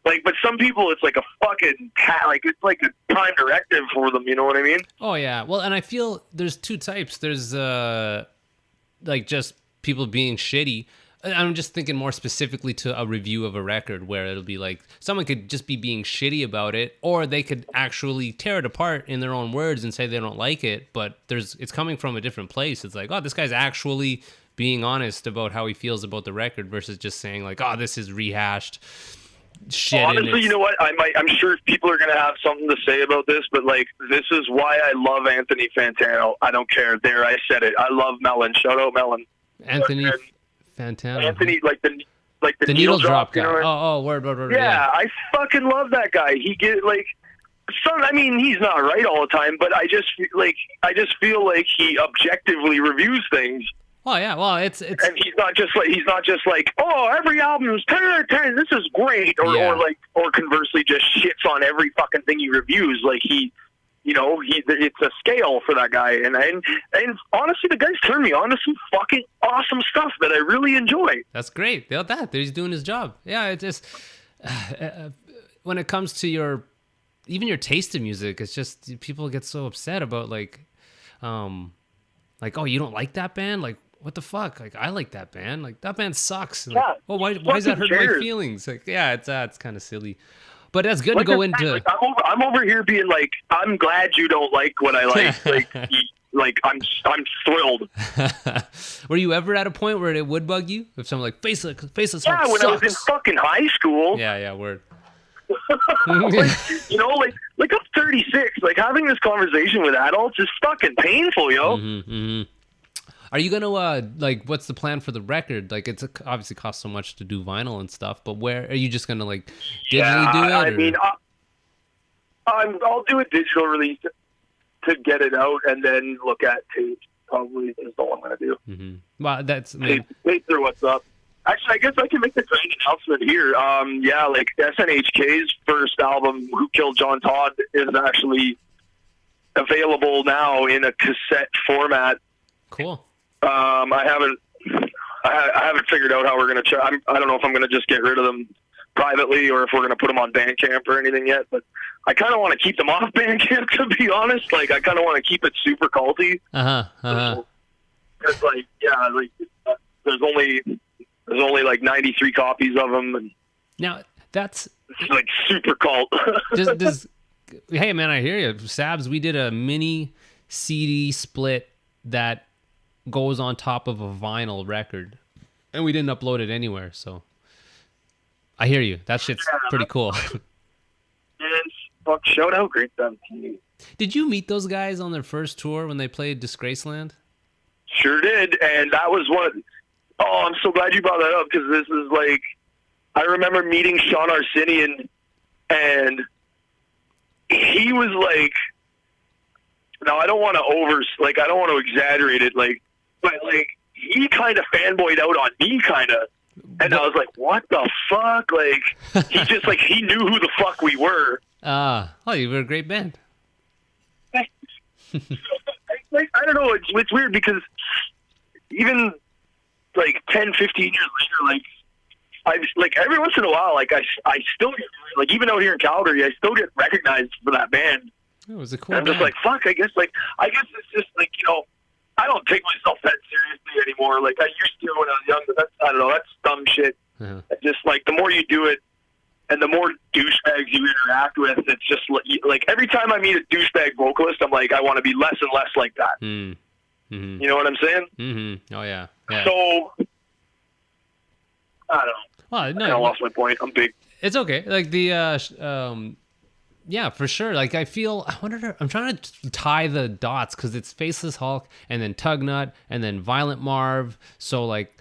like, but some people it's like a fucking like it's like a prime directive for them. You know what I mean? Oh yeah. Well, and I feel there's two types. There's like just people being shitty. I'm just thinking more specifically to a review of a record where it'll be like someone could just be being shitty about it, or they could actually tear it apart in their own words and say they don't like it, but it's coming from a different place. It's like, oh, this guy's actually being honest about how he feels about the record versus just saying like, oh, this is rehashed shit. Honestly, you know what? I'm sure people are going to have something to say about this, but like, this is why I love Anthony Fantano. I don't care. There, I said it. I love Melon. Shout out Melon. Anthony Fantano. Anthony, like the needle drop guy. You know? Word. Yeah, I fucking love that guy. He get like, I mean, he's not right all the time, but I just feel like he objectively reviews things. Oh yeah, well, it's and he's not just like oh, every album is 10 out of 10. This is great, or conversely just shits on every fucking thing he reviews. Like it's a scale for that guy, and honestly, the guy's turned me on to some fucking awesome stuff that I really enjoy. That's great. He's doing his job. Yeah, it just when it comes to even your taste in music, it's just people get so upset about like oh, you don't like that band? Like, what the fuck? Like, I like that band. Like, that band sucks. Like, yeah. Well, why does that hurt my feelings? Like, yeah, it's kind of silly. But that's good to go into. Like, I'm over here being like, I'm glad you don't like what I like. Like, like I'm thrilled. Were you ever at a point where it would bug you if someone like faceless Yeah, Hulk when sucks? I was in fucking high school. Yeah, word. Like, you know, like I'm 36. Like having this conversation with adults is fucking painful, yo. Mm-hmm. Are you gonna like? What's the plan for the record? Like, it's obviously costs so much to do vinyl and stuff. But where are you just gonna like digitally do it? I or? mean, I'll do a digital release to get it out, and then look at tape. Probably is all I'm gonna do. Mm-hmm. Well, that's Tape through what's up. Actually, I guess I can make the grand announcement here. Yeah, like SNHK's first album, Who Killed John Todd, is actually available now in a cassette format. Cool. I haven't figured out how we're gonna. I don't know if I'm gonna just get rid of them privately or if we're gonna put them on Bandcamp or anything yet. But I kind of want to keep them off Bandcamp, to be honest. Like, I kind of want to keep it super culty. Because, like, yeah, like there's only like 93 copies of them, and now that's it's like super cult. Hey man, I hear you, Sabs. We did a mini CD split that goes on top of a vinyl record, and we didn't upload it anywhere. So I hear you. That shit's pretty cool. And fuck, shout out Great 17. Did you meet those guys on their first tour when they played Disgraceland? Sure did, and that was one. Oh, I'm so glad you brought that up, because this is like, I remember meeting Sean Arsenian, and he was like, now I don't want to I don't want to exaggerate it, like, but like, he kind of fanboyed out on me, kind of, and I was like, what the fuck? Like, he just, like, he knew who the fuck we were. Oh, you were a great band. Like, I don't know, it's weird, because even like 10, 15 years later, like like every once in a while, like I still get, like, even out here in Calgary, I still get recognized for that band. It was a cool I'm band. just like, fuck, I guess it's just like, you know, I don't take myself that seriously anymore. Like I used to when I was young, but I don't know, that's dumb shit. Uh-huh. Just like the more you do it and the more douchebags you interact with, it's just like every time I meet a douchebag vocalist, I'm like, I want to be less and less like that. Mm-hmm. You know what I'm saying? Mm-hmm. Oh yeah. So I don't know. Well, no, I lost my point. I'm big. It's okay. Like the yeah, for sure. Like I'm trying to tie the dots, because it's Faceless Hulk and then Tugnut and then Violent Marv. So like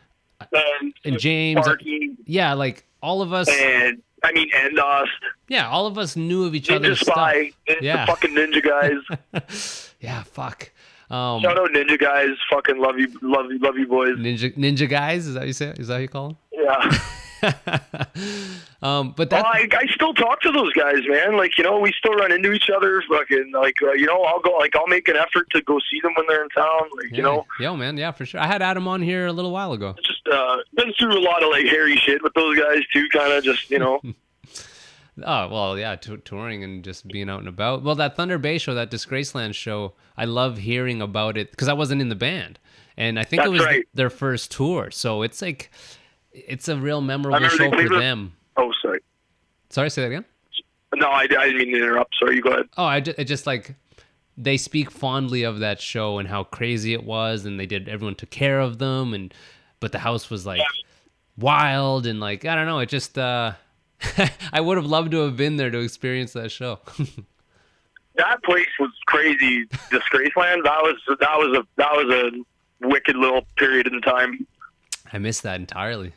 and James. Sparky, yeah, like all of us. and I mean Endos. Yeah, all of us knew of each Ninja other's Spy. stuff. Yeah. The fucking Ninja guys. Yeah, fuck. Shout out Ninja guys. Fucking love you boys. Ninja guys, is that what you say? Is that what you call them? Yeah. But that I still talk to those guys, man. Like, you know, we still run into each other. Fucking, like, you know, I'll make an effort to go see them when they're in town. Like, you know. Yo, man, yeah, for sure. I had Adam on here a little while ago. Just been through a lot of like hairy shit with those guys too. Kind of just, you know. Oh, well, yeah, touring and just being out and about. Well, that Thunder Bay show, that Disgraceland show, I love hearing about it because I wasn't in the band. And I think it was their first tour. So it's like, it's a real memorable show for them. Oh, sorry. Sorry, say that again? No, I didn't mean to interrupt. Sorry, you go ahead. Oh, it just like, they speak fondly of that show and how crazy it was. And everyone took care of them. But the house was like wild and like, I don't know, it just... I would have loved to have been there to experience that show. That place was crazy. Disgraceland. That was a wicked little period in time. I missed that entirely.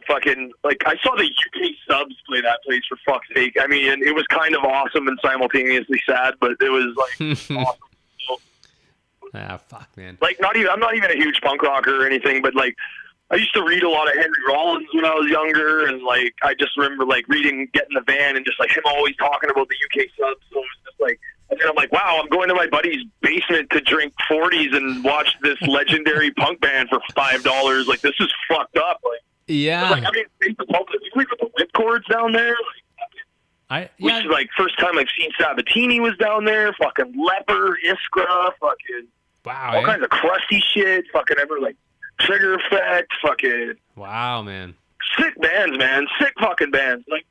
Fucking, like, I saw the UK subs play that place, for fuck's sake. I mean, it was kind of awesome and simultaneously sad, but it was like awesome. So, fuck, man. like, I'm not even a huge punk rocker or anything, but like, I used to read a lot of Henry Rollins when I was younger, and like I just remember like getting in the van and just like him always talking about the UK subs. So it was just like, and then I'm like, wow, I'm going to my buddy's basement to drink 40s and watch this legendary punk band for $5. Like, this is fucked up. Like, yeah. Like, I mean, we sleep with the whipcords down there. Like, like first time I've seen Sabatini was down there. Fucking Leper, Iskra, fucking all kinds of crusty shit. Fucking ever like. Trigger Effect, fucking... Wow, man. Sick bands, man. Sick fucking bands. Like,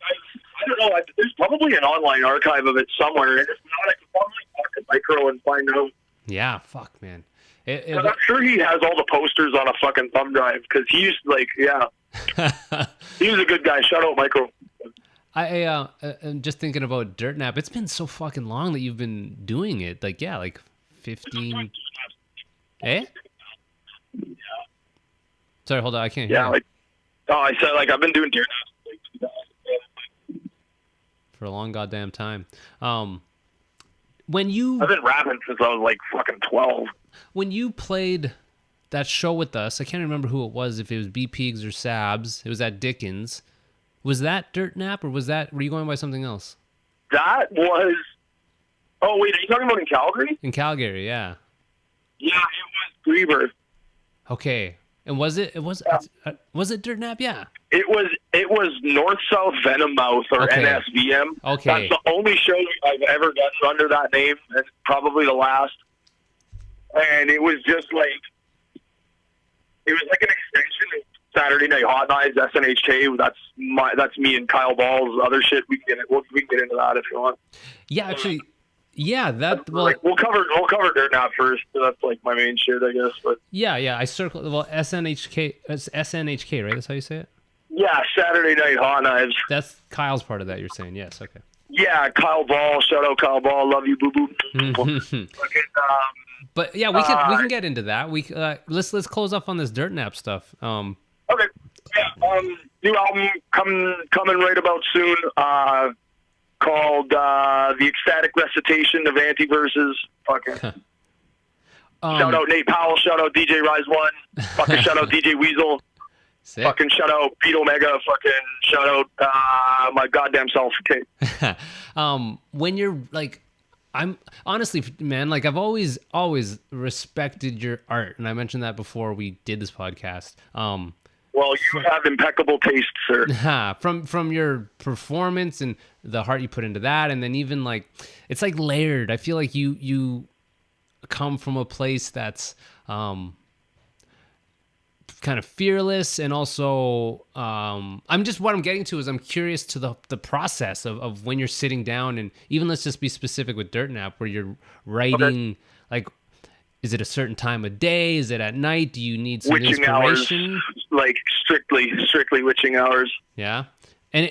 I don't know, there's probably an online archive of it somewhere, and if not, I could probably talk to Micro and find out Yeah, fuck, man. I'm sure he has all the posters on a fucking thumb drive because he used to, like, he was a good guy. Shout out Michael. I'm just thinking about Dirtnap. It's been so fucking long that you've been doing it. Like, yeah, like 15. Eh? Sorry, hold on. I can't hear you. I said, like, I've been doing Dirtnap for a long goddamn time. When you... I've been rapping since I was, like, fucking 12. When you played that show with us, I can't remember who it was, if it was B-Pigs or Sabs. It was at Dickens. Was that Dirtnap, or were you going by something else? That was... Oh, wait, are you talking about in Calgary? In Calgary, yeah. Yeah, it was Rebirth. Okay. And was it Dirtnap? Yeah. It was North-South Venomouth or NSVM. Okay. That's the only show I've ever done under that name, and probably the last. And it was just like... It was like an extension of Saturday Night Hot Knives, SNHK. That's me and Kyle Ball's other shit. We can get into that if you want. Yeah, actually, yeah. We'll cover Dirtnap first. That's like my main shit, I guess. But yeah. I circled. Well, SNHK. It's SNHK, right? That's how you say it. Yeah, Saturday Night Hot Knives. That's Kyle's part of that. You're saying yes. Okay. Yeah, Kyle Ball. Shout out Kyle Ball. Love you, boo boo. But yeah, we can get into that. Let's close off on this Dirtnap stuff. Okay. Yeah. New album coming right about soon. Called The Ecstatic Recitation of Anti-Verses. Fucking. Shout out Nate Powell. Shout out DJ Rise One. Fucking shout out DJ Weasel. Sick. Fucking shout out Pete Omega. Fucking shout out my goddamn self. Okay. When you're like, I'm honestly, man, like I've always respected your art, and I mentioned that before we did this podcast. Well, you have impeccable taste, sir. From your performance and the heart you put into that, and then even like it's like layered. I feel like you come from a place that's kind of fearless, and also what I'm getting to is I'm curious to the process of when you're sitting down, and even let's just be specific with Dirtnap, where you're writing like. Is it a certain time of day? Is it at night? Do you need some witching inspiration? Hours, like strictly witching hours. Yeah, and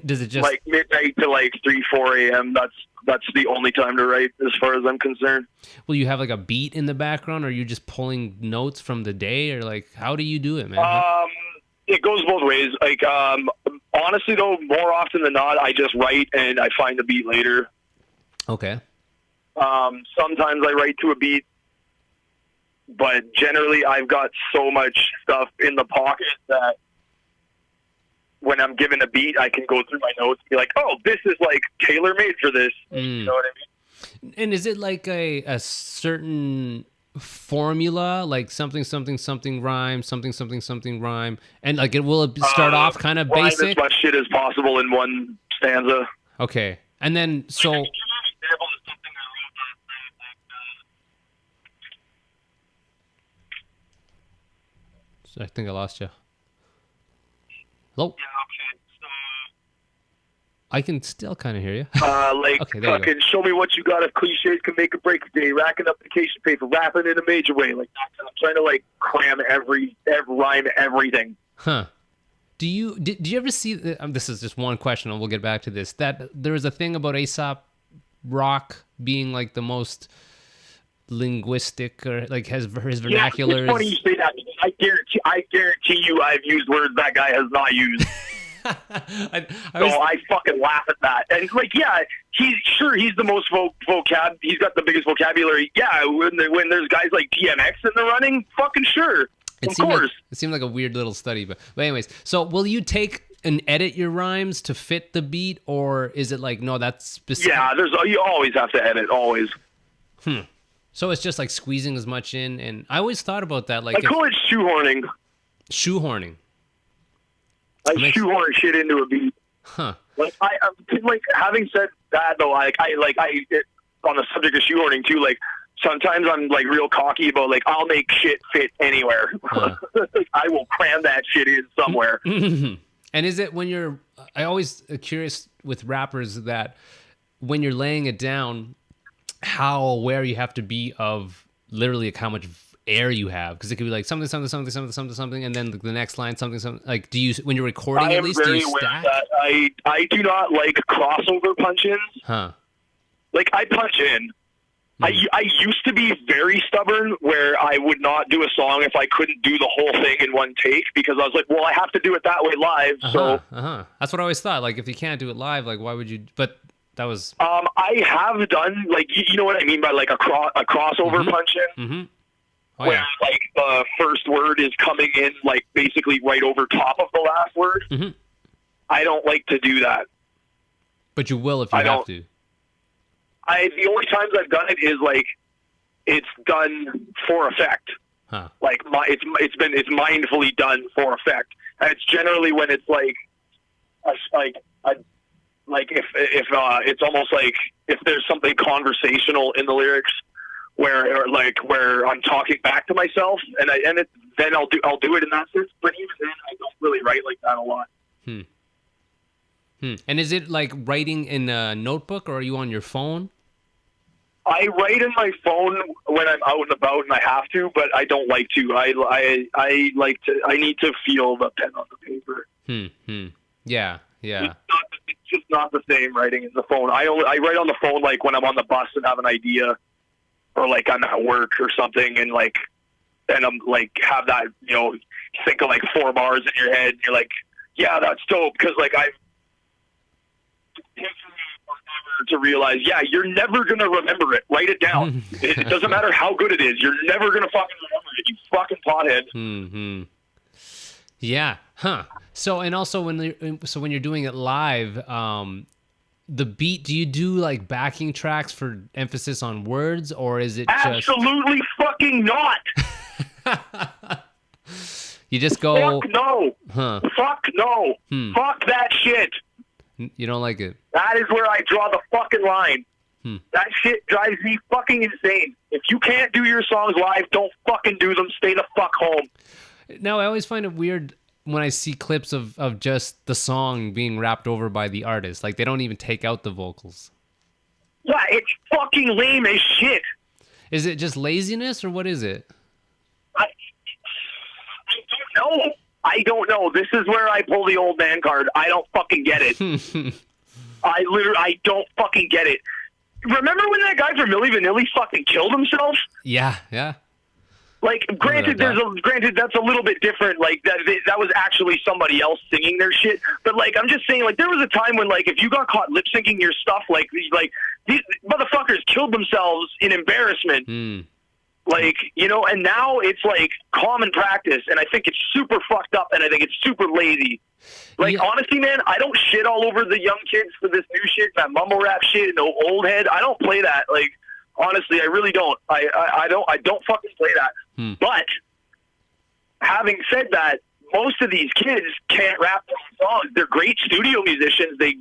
does it just like midnight to like 3-4 a.m. That's the only time to write, as far as I'm concerned. Will you have like a beat in the background, or are you just pulling notes from the day, or like how do you do it, man? It goes both ways. Like honestly, though, more often than not, I just write and I find the beat later. Okay. Sometimes I write to a beat, but generally I've got so much stuff in the pocket that when I'm given a beat, I can go through my notes and be like, oh, this is like tailor-made for this. You know what I mean? And is it like a certain formula, like something rhyme, something rhyme, and like will start off kind of basic? As much shit as possible in one stanza. Okay. And then so... I think I lost you. Hello? Yeah, okay. So, I can still kind of hear you. Like, okay, fucking show me what you got if cliches can make or break a day. Racking up vacation pay for rapping in a major way. Like, I'm trying to, like, cram rhyme everything. Huh. Did you ever see, this is just one question and we'll get back to this, that there was a thing about Aesop Rock being, like, the most linguistic, or like his vernacular. It's funny you say that. I guarantee you I've used words that guy has not used. I fucking laugh at that. And like, yeah, he's the most vocab. He's got the biggest vocabulary. Yeah, when there's guys like DMX in the running, fucking sure. Of course. It seemed like a weird little study, but anyways. So will you take and edit your rhymes to fit the beat, or is it like no, that's specific? Yeah, you always have to edit, always. So it's just like squeezing as much in, and I always thought about that. Like I call it shoehorning. Shoehorning. I shoehorn shit into a beat. Huh. Like like having said that though, I on the subject of shoehorning too. Like sometimes I'm like real cocky about like I'll make shit fit anywhere. I will cram that shit in somewhere. And is it when you're? I always curious with rappers that when you're laying it down. how aware you have to be of literally like how much air you have, because it could be like something, and then the next line something. Like, do you, when you're recording, at least, do you stack? I do not like crossover punch-ins. Huh. Like, I punch in. I used to be very stubborn where I would not do a song if I couldn't do the whole thing in one take, because I was like, well, I have to do it that way live. So that's what I always thought. Like, if you can't do it live, like, why would you? But that was. I have done, like, you know what I mean by like a crossover punch-in, where like the first word is coming in like basically right over top of the last word. I don't like to do that. But you will if you have to. The only times I've done it is like it's done for effect. Like it's mindfully done for effect, and it's generally when it's like if it's almost like if there's something conversational in the lyrics where I'm talking back to myself, then I'll do it in that sense. But even then, I don't really write like that a lot. And is it like writing in a notebook, or are you on your phone? I write in my phone when I'm out and about, and I have to, but I don't like to. I like to. I need to feel the pen on the paper. Yeah. It's just not the same writing in the phone. I write on the phone like when I'm on the bus and have an idea, or like I'm at work or something, and I'm like have that, you know, think of like 4 bars in your head, and you're like, yeah, that's dope, because like I've to realize, yeah, you're never going to remember it. Write it down. It doesn't matter how good it is. You're never going to fucking remember it, you fucking pothead. Yeah. So, and also when you're doing it live, the beat, do you do like backing tracks for emphasis on words, or is it absolutely fucking not? You just go, fuck no. Fuck no. Fuck that shit. You don't like it? That is where I draw the fucking line. That shit drives me fucking insane. If you can't do your songs live, don't fucking do them. Stay the fuck home. Now, I always find it weird when I see clips of just the song being rapped over by the artist. Like, they don't even take out the vocals. Yeah, it's fucking lame as shit. Is it just laziness, or what is it? I don't know. I don't know. This is where I pull the old man card. I don't fucking get it. I don't fucking get it. Remember when that guy from Milli Vanilli fucking killed himself? Yeah. Like, granted, that's a little bit different. Like, that was actually somebody else singing their shit. But, like, I'm just saying, like, there was a time when, like, if you got caught lip syncing your stuff, like these motherfuckers killed themselves in embarrassment. Like, you know, and now it's like common practice, and I think it's super fucked up, and I think it's super lazy. Like, honestly, man, I don't shit all over the young kids for this new shit, that mumble rap shit, no old head. I don't play that. Like, honestly, I really don't. I don't fucking play that. But having said that, most of these kids can't rap their own songs. They're great studio musicians. They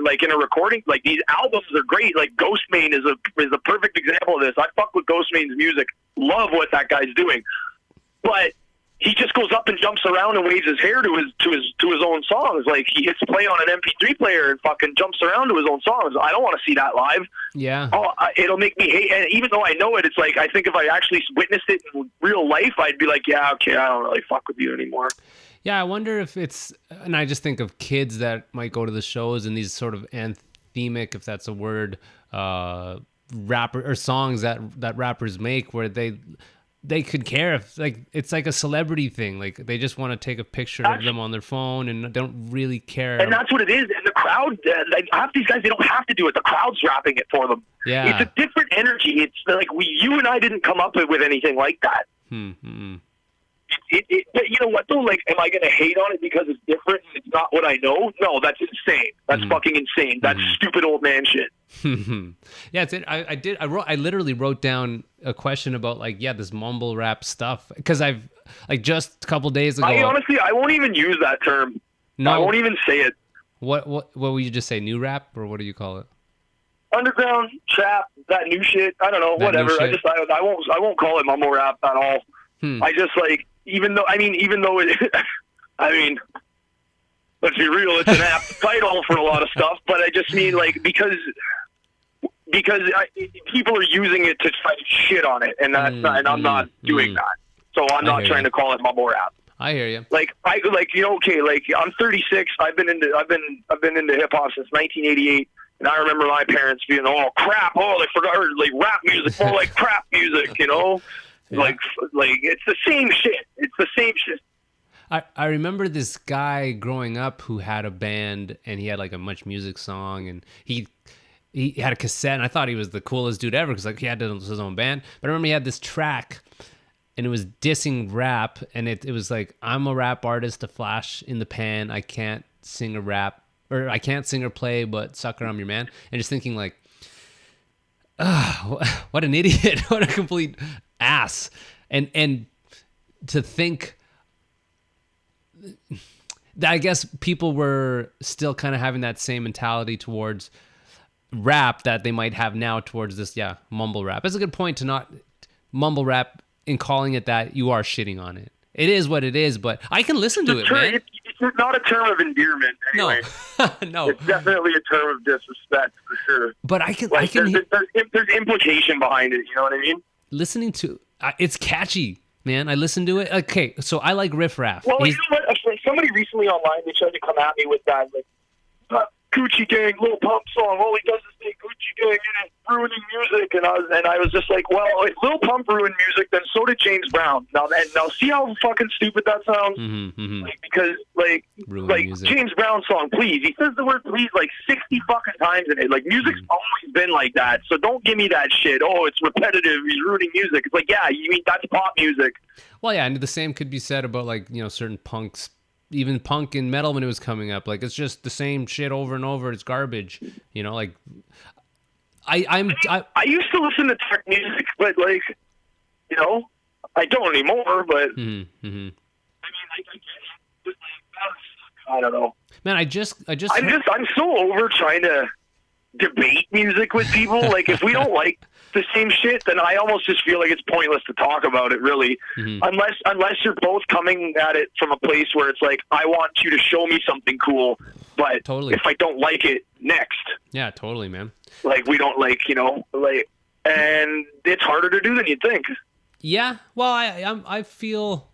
like in a recording, like these albums are great. Like Ghostmane is a perfect example of this. I fuck with Ghostmane's music. Love what that guy's doing. But he just goes up and jumps around and waves his hair to his own songs. Like, he hits play on an MP3 player and fucking jumps around to his own songs. I don't want to see that live. Yeah. Oh, it'll make me hate. And even though I know it, it's like, I think if I actually witnessed it in real life, I'd be like, yeah, okay, I don't really fuck with you anymore. Yeah, I wonder if it's, and I just think of kids that might go to the shows and these sort of anthemic, if that's a word, rapper or songs that rappers make, where they could care if, like, it's like a celebrity thing. Like, they just want to take a picture of them on their phone and don't really care. And that's what it is. And the crowd, like, half these guys, they don't have to do it. The crowd's rapping it for them. Yeah. It's a different energy. It's like you and I didn't come up with anything like that. But you know what, though? Like, am I going to hate on it because it's different and it's not what I know? No, that's insane. That's fucking insane. That's stupid old man shit. Yeah, I literally wrote down a question about, like, this mumble rap stuff, because I've, like, just a couple days ago. I won't even use that term. No, I won't even say it. What would you just say? New rap, or what do you call it? Underground trap, that new shit. I don't know, whatever. I won't call it mumble rap at all. I just, like, even though it, I mean, let's be real, it's an apt title for a lot of stuff, but I just mean, like, because because people are using it to try to shit on it, and that's not, and I'm not doing that. So I'm not trying to call it mumble rap. I hear you. Like okay, like I'm 36. I've been into hip hop since 1988, and I remember my parents being, oh crap, oh they forgot, or like rap music, more like crap music, you know, like it's the same shit. It's the same shit. I remember this guy growing up who had a band, and he had like a Much Music song, and he had a cassette, and I thought he was the coolest dude ever because like he had his own band. But I remember he had this track, and it was dissing rap, and it was like, I'm a rap artist, a flash in the pan. I can't sing or play, but sucker, I'm your man. And just thinking like, what an idiot, what a complete ass. And to think that I guess people were still kind of having that same mentality towards rap that they might have now towards this, mumble rap. That's a good point, to not mumble rap. In calling it that, you are shitting on it. It is what it is, but I can listen to it, man. It's not a term of endearment, anyway. No, no. It's definitely a term of disrespect, for sure. But I can... There's implication behind it, you know what I mean? Listening to... it's catchy, man. I listen to it. Okay, so I like Riff Raff. Well, you know what? Somebody recently online, they tried to come at me with that, like, Gucci Gang, Lil Pump song. All he does is say Gucci Gang and it's ruining music. And I was just like, well, if Lil Pump ruined music, then so did James Brown. Now see how fucking stupid that sounds? Like, because James Brown song, please. He says the word please like 60 fucking times in it. Like, music's always been like that. So don't give me that shit. Oh, it's repetitive. He's ruining music. It's like, yeah, you mean that's pop music. Well, yeah, and the same could be said about like, you know, certain punks. Even punk and metal when it was coming up, like it's just the same shit over and over. It's garbage, you know. Like I used to listen to tech music, but like, you know, I don't anymore. But I mean, I don't know, man. I'm so over trying to debate music with people. Like, if we don't like the same shit, then I almost just feel like it's pointless to talk about it, really. Unless you're both coming at it from a place where it's like, I want you to show me something cool, but if I don't like it, next. Yeah, totally, man. Like, we don't like, you know, like, and it's harder to do than you'd think. Yeah, well, I feel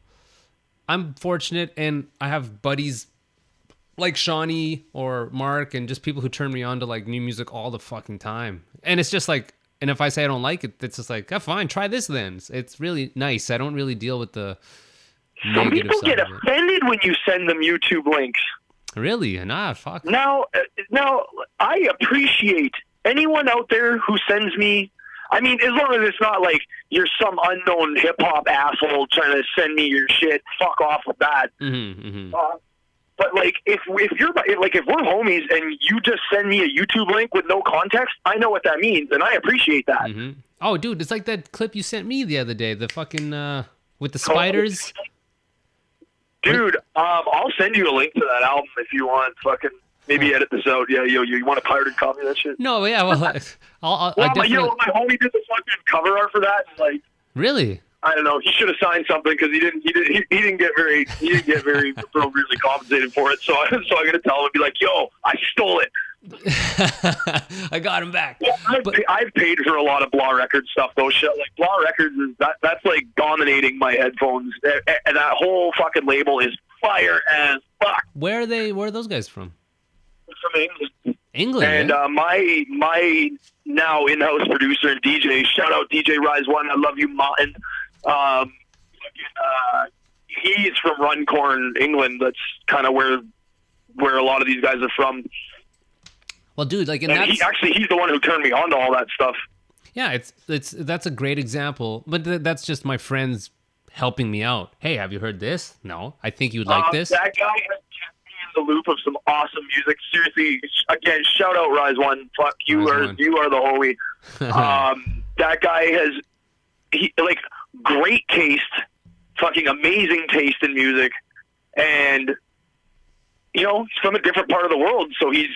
I'm fortunate, and I have buddies like Shawnee or Mark, and just people who turn me on to like new music all the fucking time. And it's just like, and if I say I don't like it, it's just like, oh, fine, try this then. It's really nice. I don't really deal with the some people get offended when you send them YouTube links. Really? Nah, fuck. Now, I appreciate anyone out there who sends me. I mean, as long as it's not like you're some unknown hip hop asshole trying to send me your shit. Fuck off with that. But like, if we're homies and you just send me a YouTube link with no context, I know what that means, and I appreciate that. Oh, dude, it's like that clip you sent me the other day, the fucking with the spiders. Dude, I'll send you a link to that album if you want. Fucking maybe edit this out. Yeah, you want a pirated copy of that shit? No, yeah, well, I'll definitely. You know, my homie did the fucking cover art for that, and like, really. I don't know. He should have signed something because he didn't get very appropriately compensated for it. So I'm gonna tell him and be like, "Yo, I stole it. I got him back." Well, I've paid for a lot of Blah Records stuff though. Shit, like Blah Records that's like dominating my headphones, and that whole fucking label is fire as fuck. Where are those guys from? From England. England. And my now in-house producer and DJ, shout out DJ Rise One. I love you, Martin. He's from Runcorn, England. That's kind of where a lot of these guys are from. Well, dude, like, and he's the one who turned me on to all that stuff. Yeah, that's a great example. But that's just my friends helping me out. Hey, have you heard this? No, I think you'd like this. That guy has kept me in the loop of some awesome music. Seriously, again, shout out Rise One. Fuck you, you are the homie. That guy has great taste, fucking amazing taste in music, and you know, he's from a different part of the world, so he's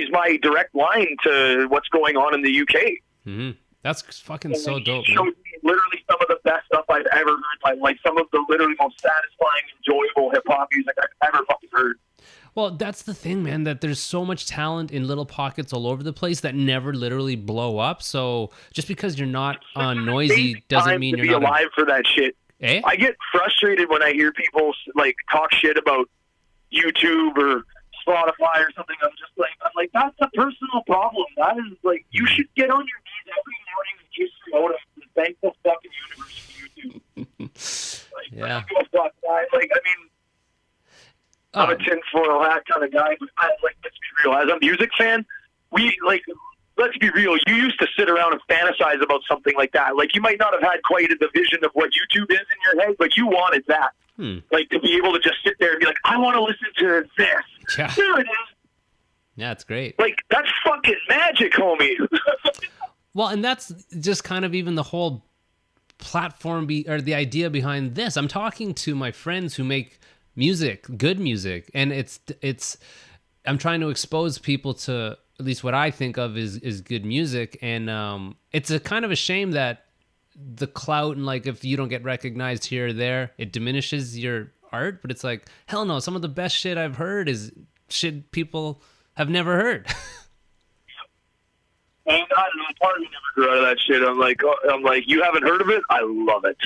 my direct line to what's going on in the UK. That's fucking so dope. He showed me literally some of the best stuff I've ever heard, like some of the literally most satisfying, enjoyable hip hop music I've ever fucking heard. Well, that's the thing, man, that there's so much talent in little pockets all over the place that never literally blow up. So just because you're not on Noisy doesn't mean you're not alive for that shit. Eh? I get frustrated when I hear people like talk shit about YouTube or Spotify or something. I'm like, that's a personal problem. That is like, you should get on your knees every morning and kiss your modem and thank the fucking universe for YouTube. Like, yeah. Fuck that. Like, I mean, I'm a tinfoil hat kind of guy, but let's be real. As a music fan, let's be real. You used to sit around and fantasize about something like that. Like, you might not have had quite the vision of what YouTube is in your head, but you wanted that. Like, to be able to just sit there and be like, I want to listen to this. Yeah. There it is. Yeah, it's great. Like, that's fucking magic, homie. Well, and that's just kind of even the whole platform or the idea behind this. I'm talking to my friends who make music, good music, and it's I'm trying to expose people to at least what I think of is good music, and it's a kind of a shame that the clout and like if you don't get recognized here or there, it diminishes your art. But it's like, hell no, some of the best shit I've heard is shit people have never heard. And I don't know, part of me never grew out of that shit. I'm like, you haven't heard of it? I love it.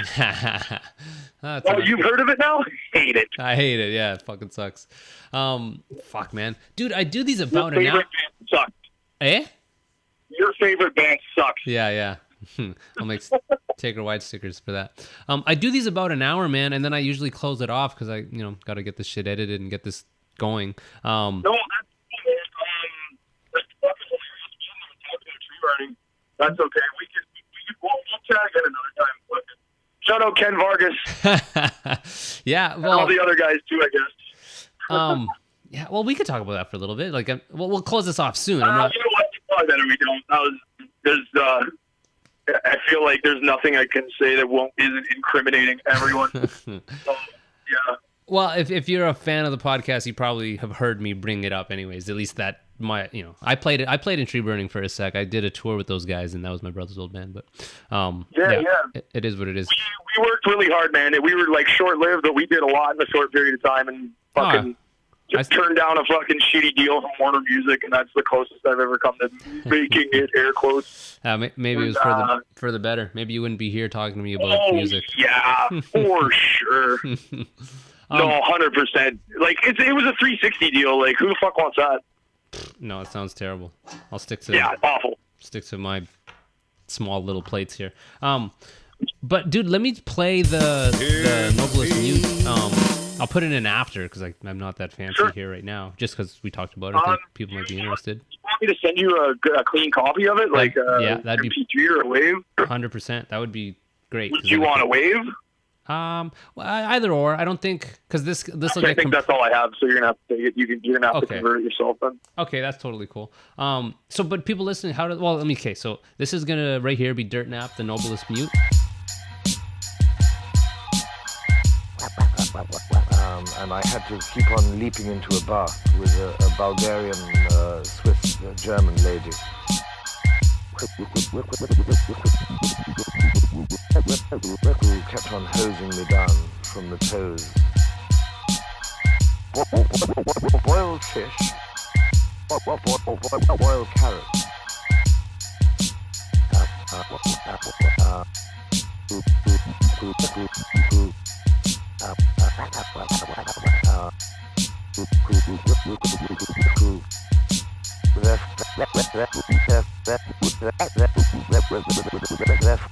You've heard of it now? Hate it. I hate it. Yeah, it fucking sucks. Fuck, man, dude, I do these about an hour. Your favorite band sucks. Eh? Your favorite band sucks. Yeah. I'll make Taker White stickers for that. I do these about an hour, man, and then I usually close it off because I, got to get this shit edited and get this going. No, that's burning. That's okay. We'll chat again another time. Shout out Ken Vargas. Yeah, well, and all the other guys too, I guess. Yeah, well, we could talk about that for a little bit. Like, we'll close this off soon. You know what? Probably better we don't. I feel like there's nothing I can say that isn't incriminating everyone. So, yeah. Well, if you're a fan of the podcast, you probably have heard me bring it up, anyways. At least that I played it. I played in Tree Burning for a sec. I did a tour with those guys, and that was my brother's old band. But it is what it is. We worked really hard, man. We were like short-lived, but we did a lot in a short period of time, and fucking just turned down a fucking shitty deal from Warner Music, and that's the closest I've ever come to making it, air quotes. Maybe it was for the better. Maybe you wouldn't be here talking to me about music. Yeah, for sure. No, 100%. Like it was a 360 deal. Like who the fuck wants that? No, it sounds terrible. I'll stick to awful. Stick to my small little plates here. But dude, let me play the Noblest Mute. I'll put it in after because I'm not that fancy here right now. Just because we talked about it, I think people might be interested. You want me to send you a clean copy of it, like that'd be MP3 or a wave? 100%. That would be great. Would you want a wave? Well, either or. I don't think because this will get. I think that's all I have. So you're gonna have to take it. You're gonna have to convert it yourself then. Okay, that's totally cool. But people listening, so this is gonna right here be Dirtnap, the Noblest Mute. And I had to keep on leaping into a bath with a Bulgarian, Swiss, German lady. Who kept on hosing me down from the toes. Boiled fish, boiled carrots. Boiled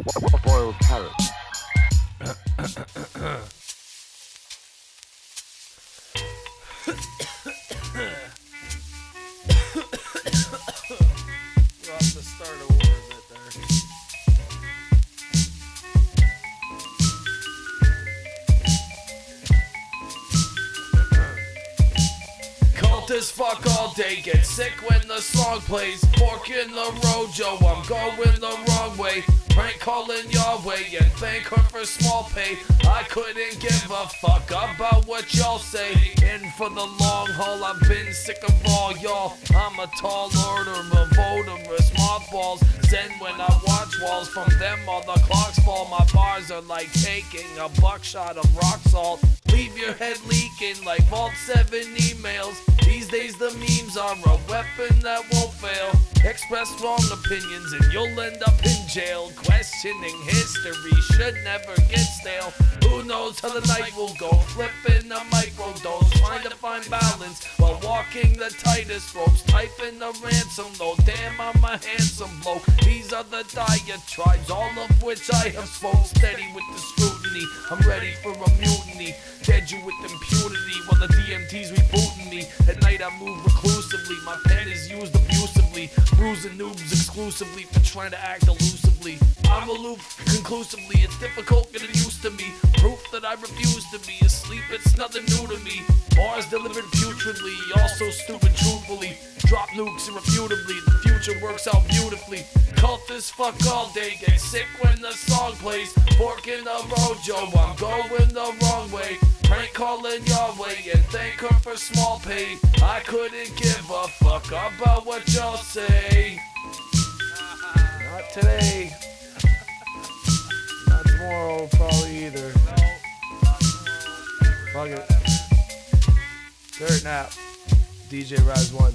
fish, boiled carrots. We'll have to start over a bit there. Cult as fuck all day, get sick when the song plays. Pork in the rojo, I'm going the wrong way. Prank calling Yahweh and thank her for small pay. I couldn't give a fuck about what y'all say. In for the long haul, I've been sick of all y'all. I'm a tall order of odorous mothballs. Zen when I watch walls. emails from them or the clocks fall. My bars are like taking a buckshot of rock salt. Leave your head leaking like Vault 7 emails. These days the memes are a weapon that won't fail. Express wrong opinions and you'll end up in jail. Questioning history should never get stale. Who knows how the night will go? Flipping a microdose, trying to find balance while walking the tightest ropes. Typing a ransom note, damn I'm a handsome bloke. These are the diatribes, all of which I have spoke. Steady with the scrutiny, I'm ready for a mutiny. Dead you with impunity while the DMT's rebooting me. At night I move reclusively, my pen is used abusively. Bruising noobs exclusively for trying to act elusively. I'm aloof conclusively, it's difficult getting used to me. Proof that I refuse to be asleep, it's nothing new to me. Bars delivered putridly, also stupid truthfully. Drop nukes irrefutably, the future works out beautifully. Cultists fuck all day, get sick when the song plays. Fork in the rojo, I'm going the wrong way. Prank calling Yahweh and thank her for small pay. I couldn't give a fuck about what y'all say. Not today. Not tomorrow, probably either. Fuck it. Dirtnap. DJ Rise 1.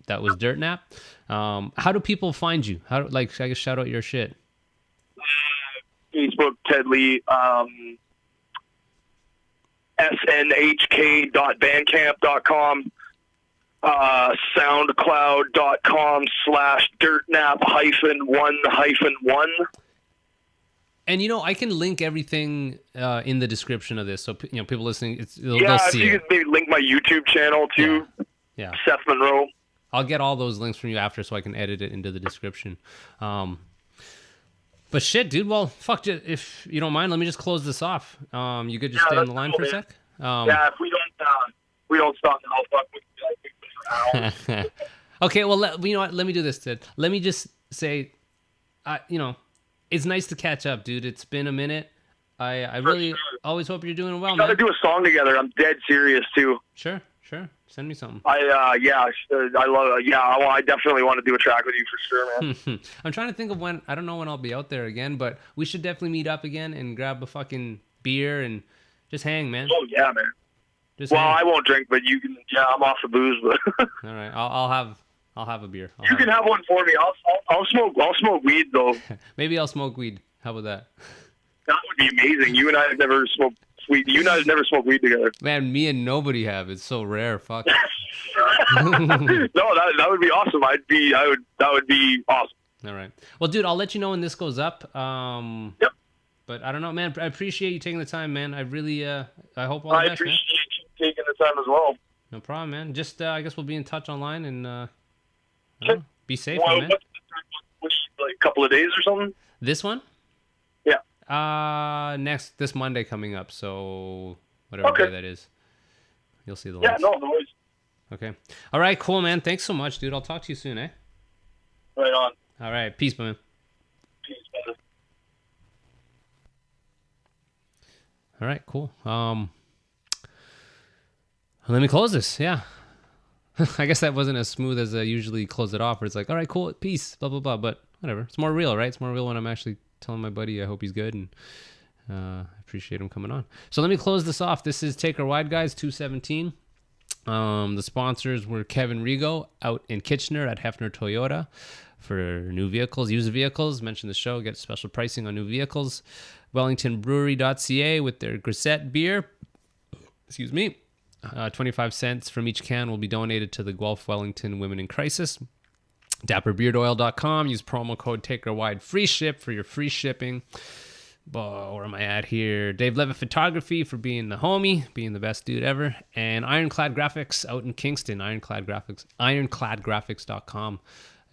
That was Dirtnap. How do people find you? How I guess shout out your shit. Facebook, Ted Lee, snhk.bandcamp.com, soundcloud.com/dirtnap-1-1. And I can link everything in the description of this, so people listening, they'll If see you it. could maybe link my YouTube channel too. Yeah. Seth Monroe. I'll get all those links from you after, so I can edit it into the description. But shit, dude. Well, fuck it. If you don't mind, let me just close this off. You could just stay on the line for a sec. If we don't stop, then I'll fuck with you for hours. Okay. Well, you know what? Let me do this, Ted. Let me just say, it's nice to catch up, dude. It's been a minute. I really always hope you're doing well, We gotta man. do a song together. I'm dead serious too. Sure. Send me something. I definitely want to do a track with you for sure, man. I'm trying to think of when. I don't know when I'll be out there again, but we should definitely meet up again and grab a fucking beer and just hang, man. Oh yeah, man. Just Well, hang. I won't drink, but you can. Yeah, I'm off the booze, but All right, I'll have a beer. you can have one for me. I'll smoke weed though. Maybe I'll smoke weed. How about that? That would be amazing. You and I have never smoked weed. You and I have never smoked weed together. Man, me and nobody have. It's so rare. Fuck. No, that would be awesome. That would be awesome. All right. Well, dude, I'll let you know when this goes up. Yep. But I don't know, man. I appreciate you taking the time, man. I really, I hope all the I best, man. appreciate you taking the time as well. No problem, man. Just, I guess we'll be in touch online and I don't Sure. know, be safe, Well, man. what's like a couple of days or something? This one? Yeah. This Monday coming up. So whatever Okay. day that is, you'll see the Yeah, links. no worries. Okay. All right, cool, man. Thanks so much, dude. I'll talk to you soon, eh? Right on. All right. Peace, man. Peace, brother. All right, cool. Let me close this. Yeah. I guess that wasn't as smooth as I usually close it off, where it's like, all right, cool, peace, blah, blah, blah. But whatever. It's more real, right? It's more real when I'm actually telling my buddy I hope he's good and I appreciate him coming on. So let me close this off. This is Take Her Wide, guys, 217. The sponsors were Kevin Rigo out in Kitchener at Hefner Toyota for new vehicles, used vehicles. Mention the show, get special pricing on new vehicles. WellingtonBrewery.ca with their Grisette beer. Excuse me. 25 cents from each can will be donated to the Guelph Wellington Women in Crisis. DapperBeardOil.com. Use promo code TakeHerWide. Free ship for your free shipping. Where am I at here? Dave Levitt Photography for being the homie, being the best dude ever. And Ironclad Graphics out in Kingston. Ironclad Graphics. IroncladGraphics.com.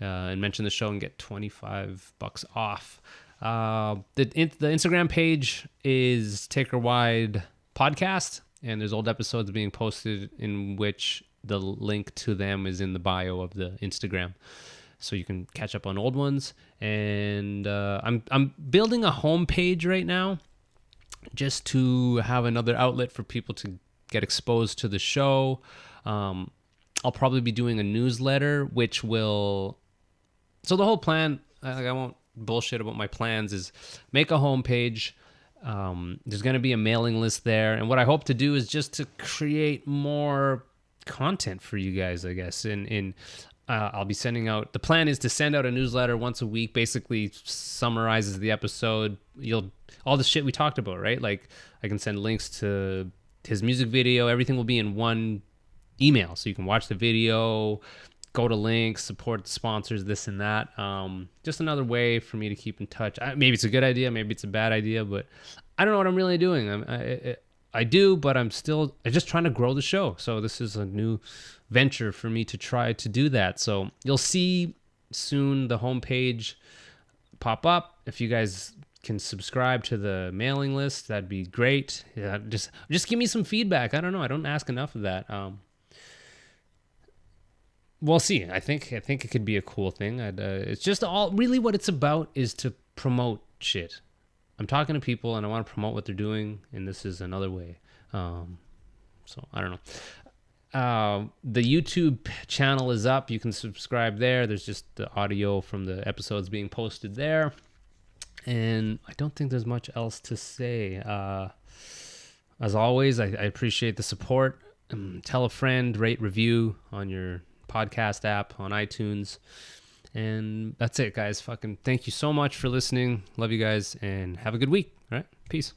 And mention the show and get $25 off. The Instagram page is Take Her Wide Podcast. And there's old episodes being posted in which the link to them is in the bio of the Instagram. So you can catch up on old ones. And I'm building a homepage right now just to have another outlet for people to get exposed to the show. I'll probably be doing a newsletter, which will... So the whole plan I won't bullshit about my plans, is make a homepage. There's going to be a mailing list there. And what I hope to do is just to create more content for you guys, I guess. I'll be sending out, the plan is to send out a newsletter once a week, basically summarizes the episode. All the shit we talked about, right? Like I can send links to his music video. Everything will be in one email. So you can watch the video, go to links, support the sponsors, this and that. Just another way for me to keep in touch. Maybe it's a good idea, maybe it's a bad idea, but I don't know what I'm really doing. I do, but I'm just trying to grow the show. So this is a new venture for me to try to do that. So you'll see soon the homepage pop up. If you guys can subscribe to the mailing list, that'd be great. Yeah, just give me some feedback. I don't know. I don't ask enough of that. We'll see. I think it could be a cool thing. It's just really what it's about is to promote shit. I'm talking to people and I want to promote what they're doing, and this is another way. So I don't know. The YouTube channel is up. You can subscribe there. There's just the audio from the episodes being posted there. And I don't think there's much else to say. As always, I appreciate the support. Tell a friend, rate, review on your podcast app on iTunes. And that's it, guys. Fucking thank you so much for listening. Love you guys and have a good week. All right. Peace.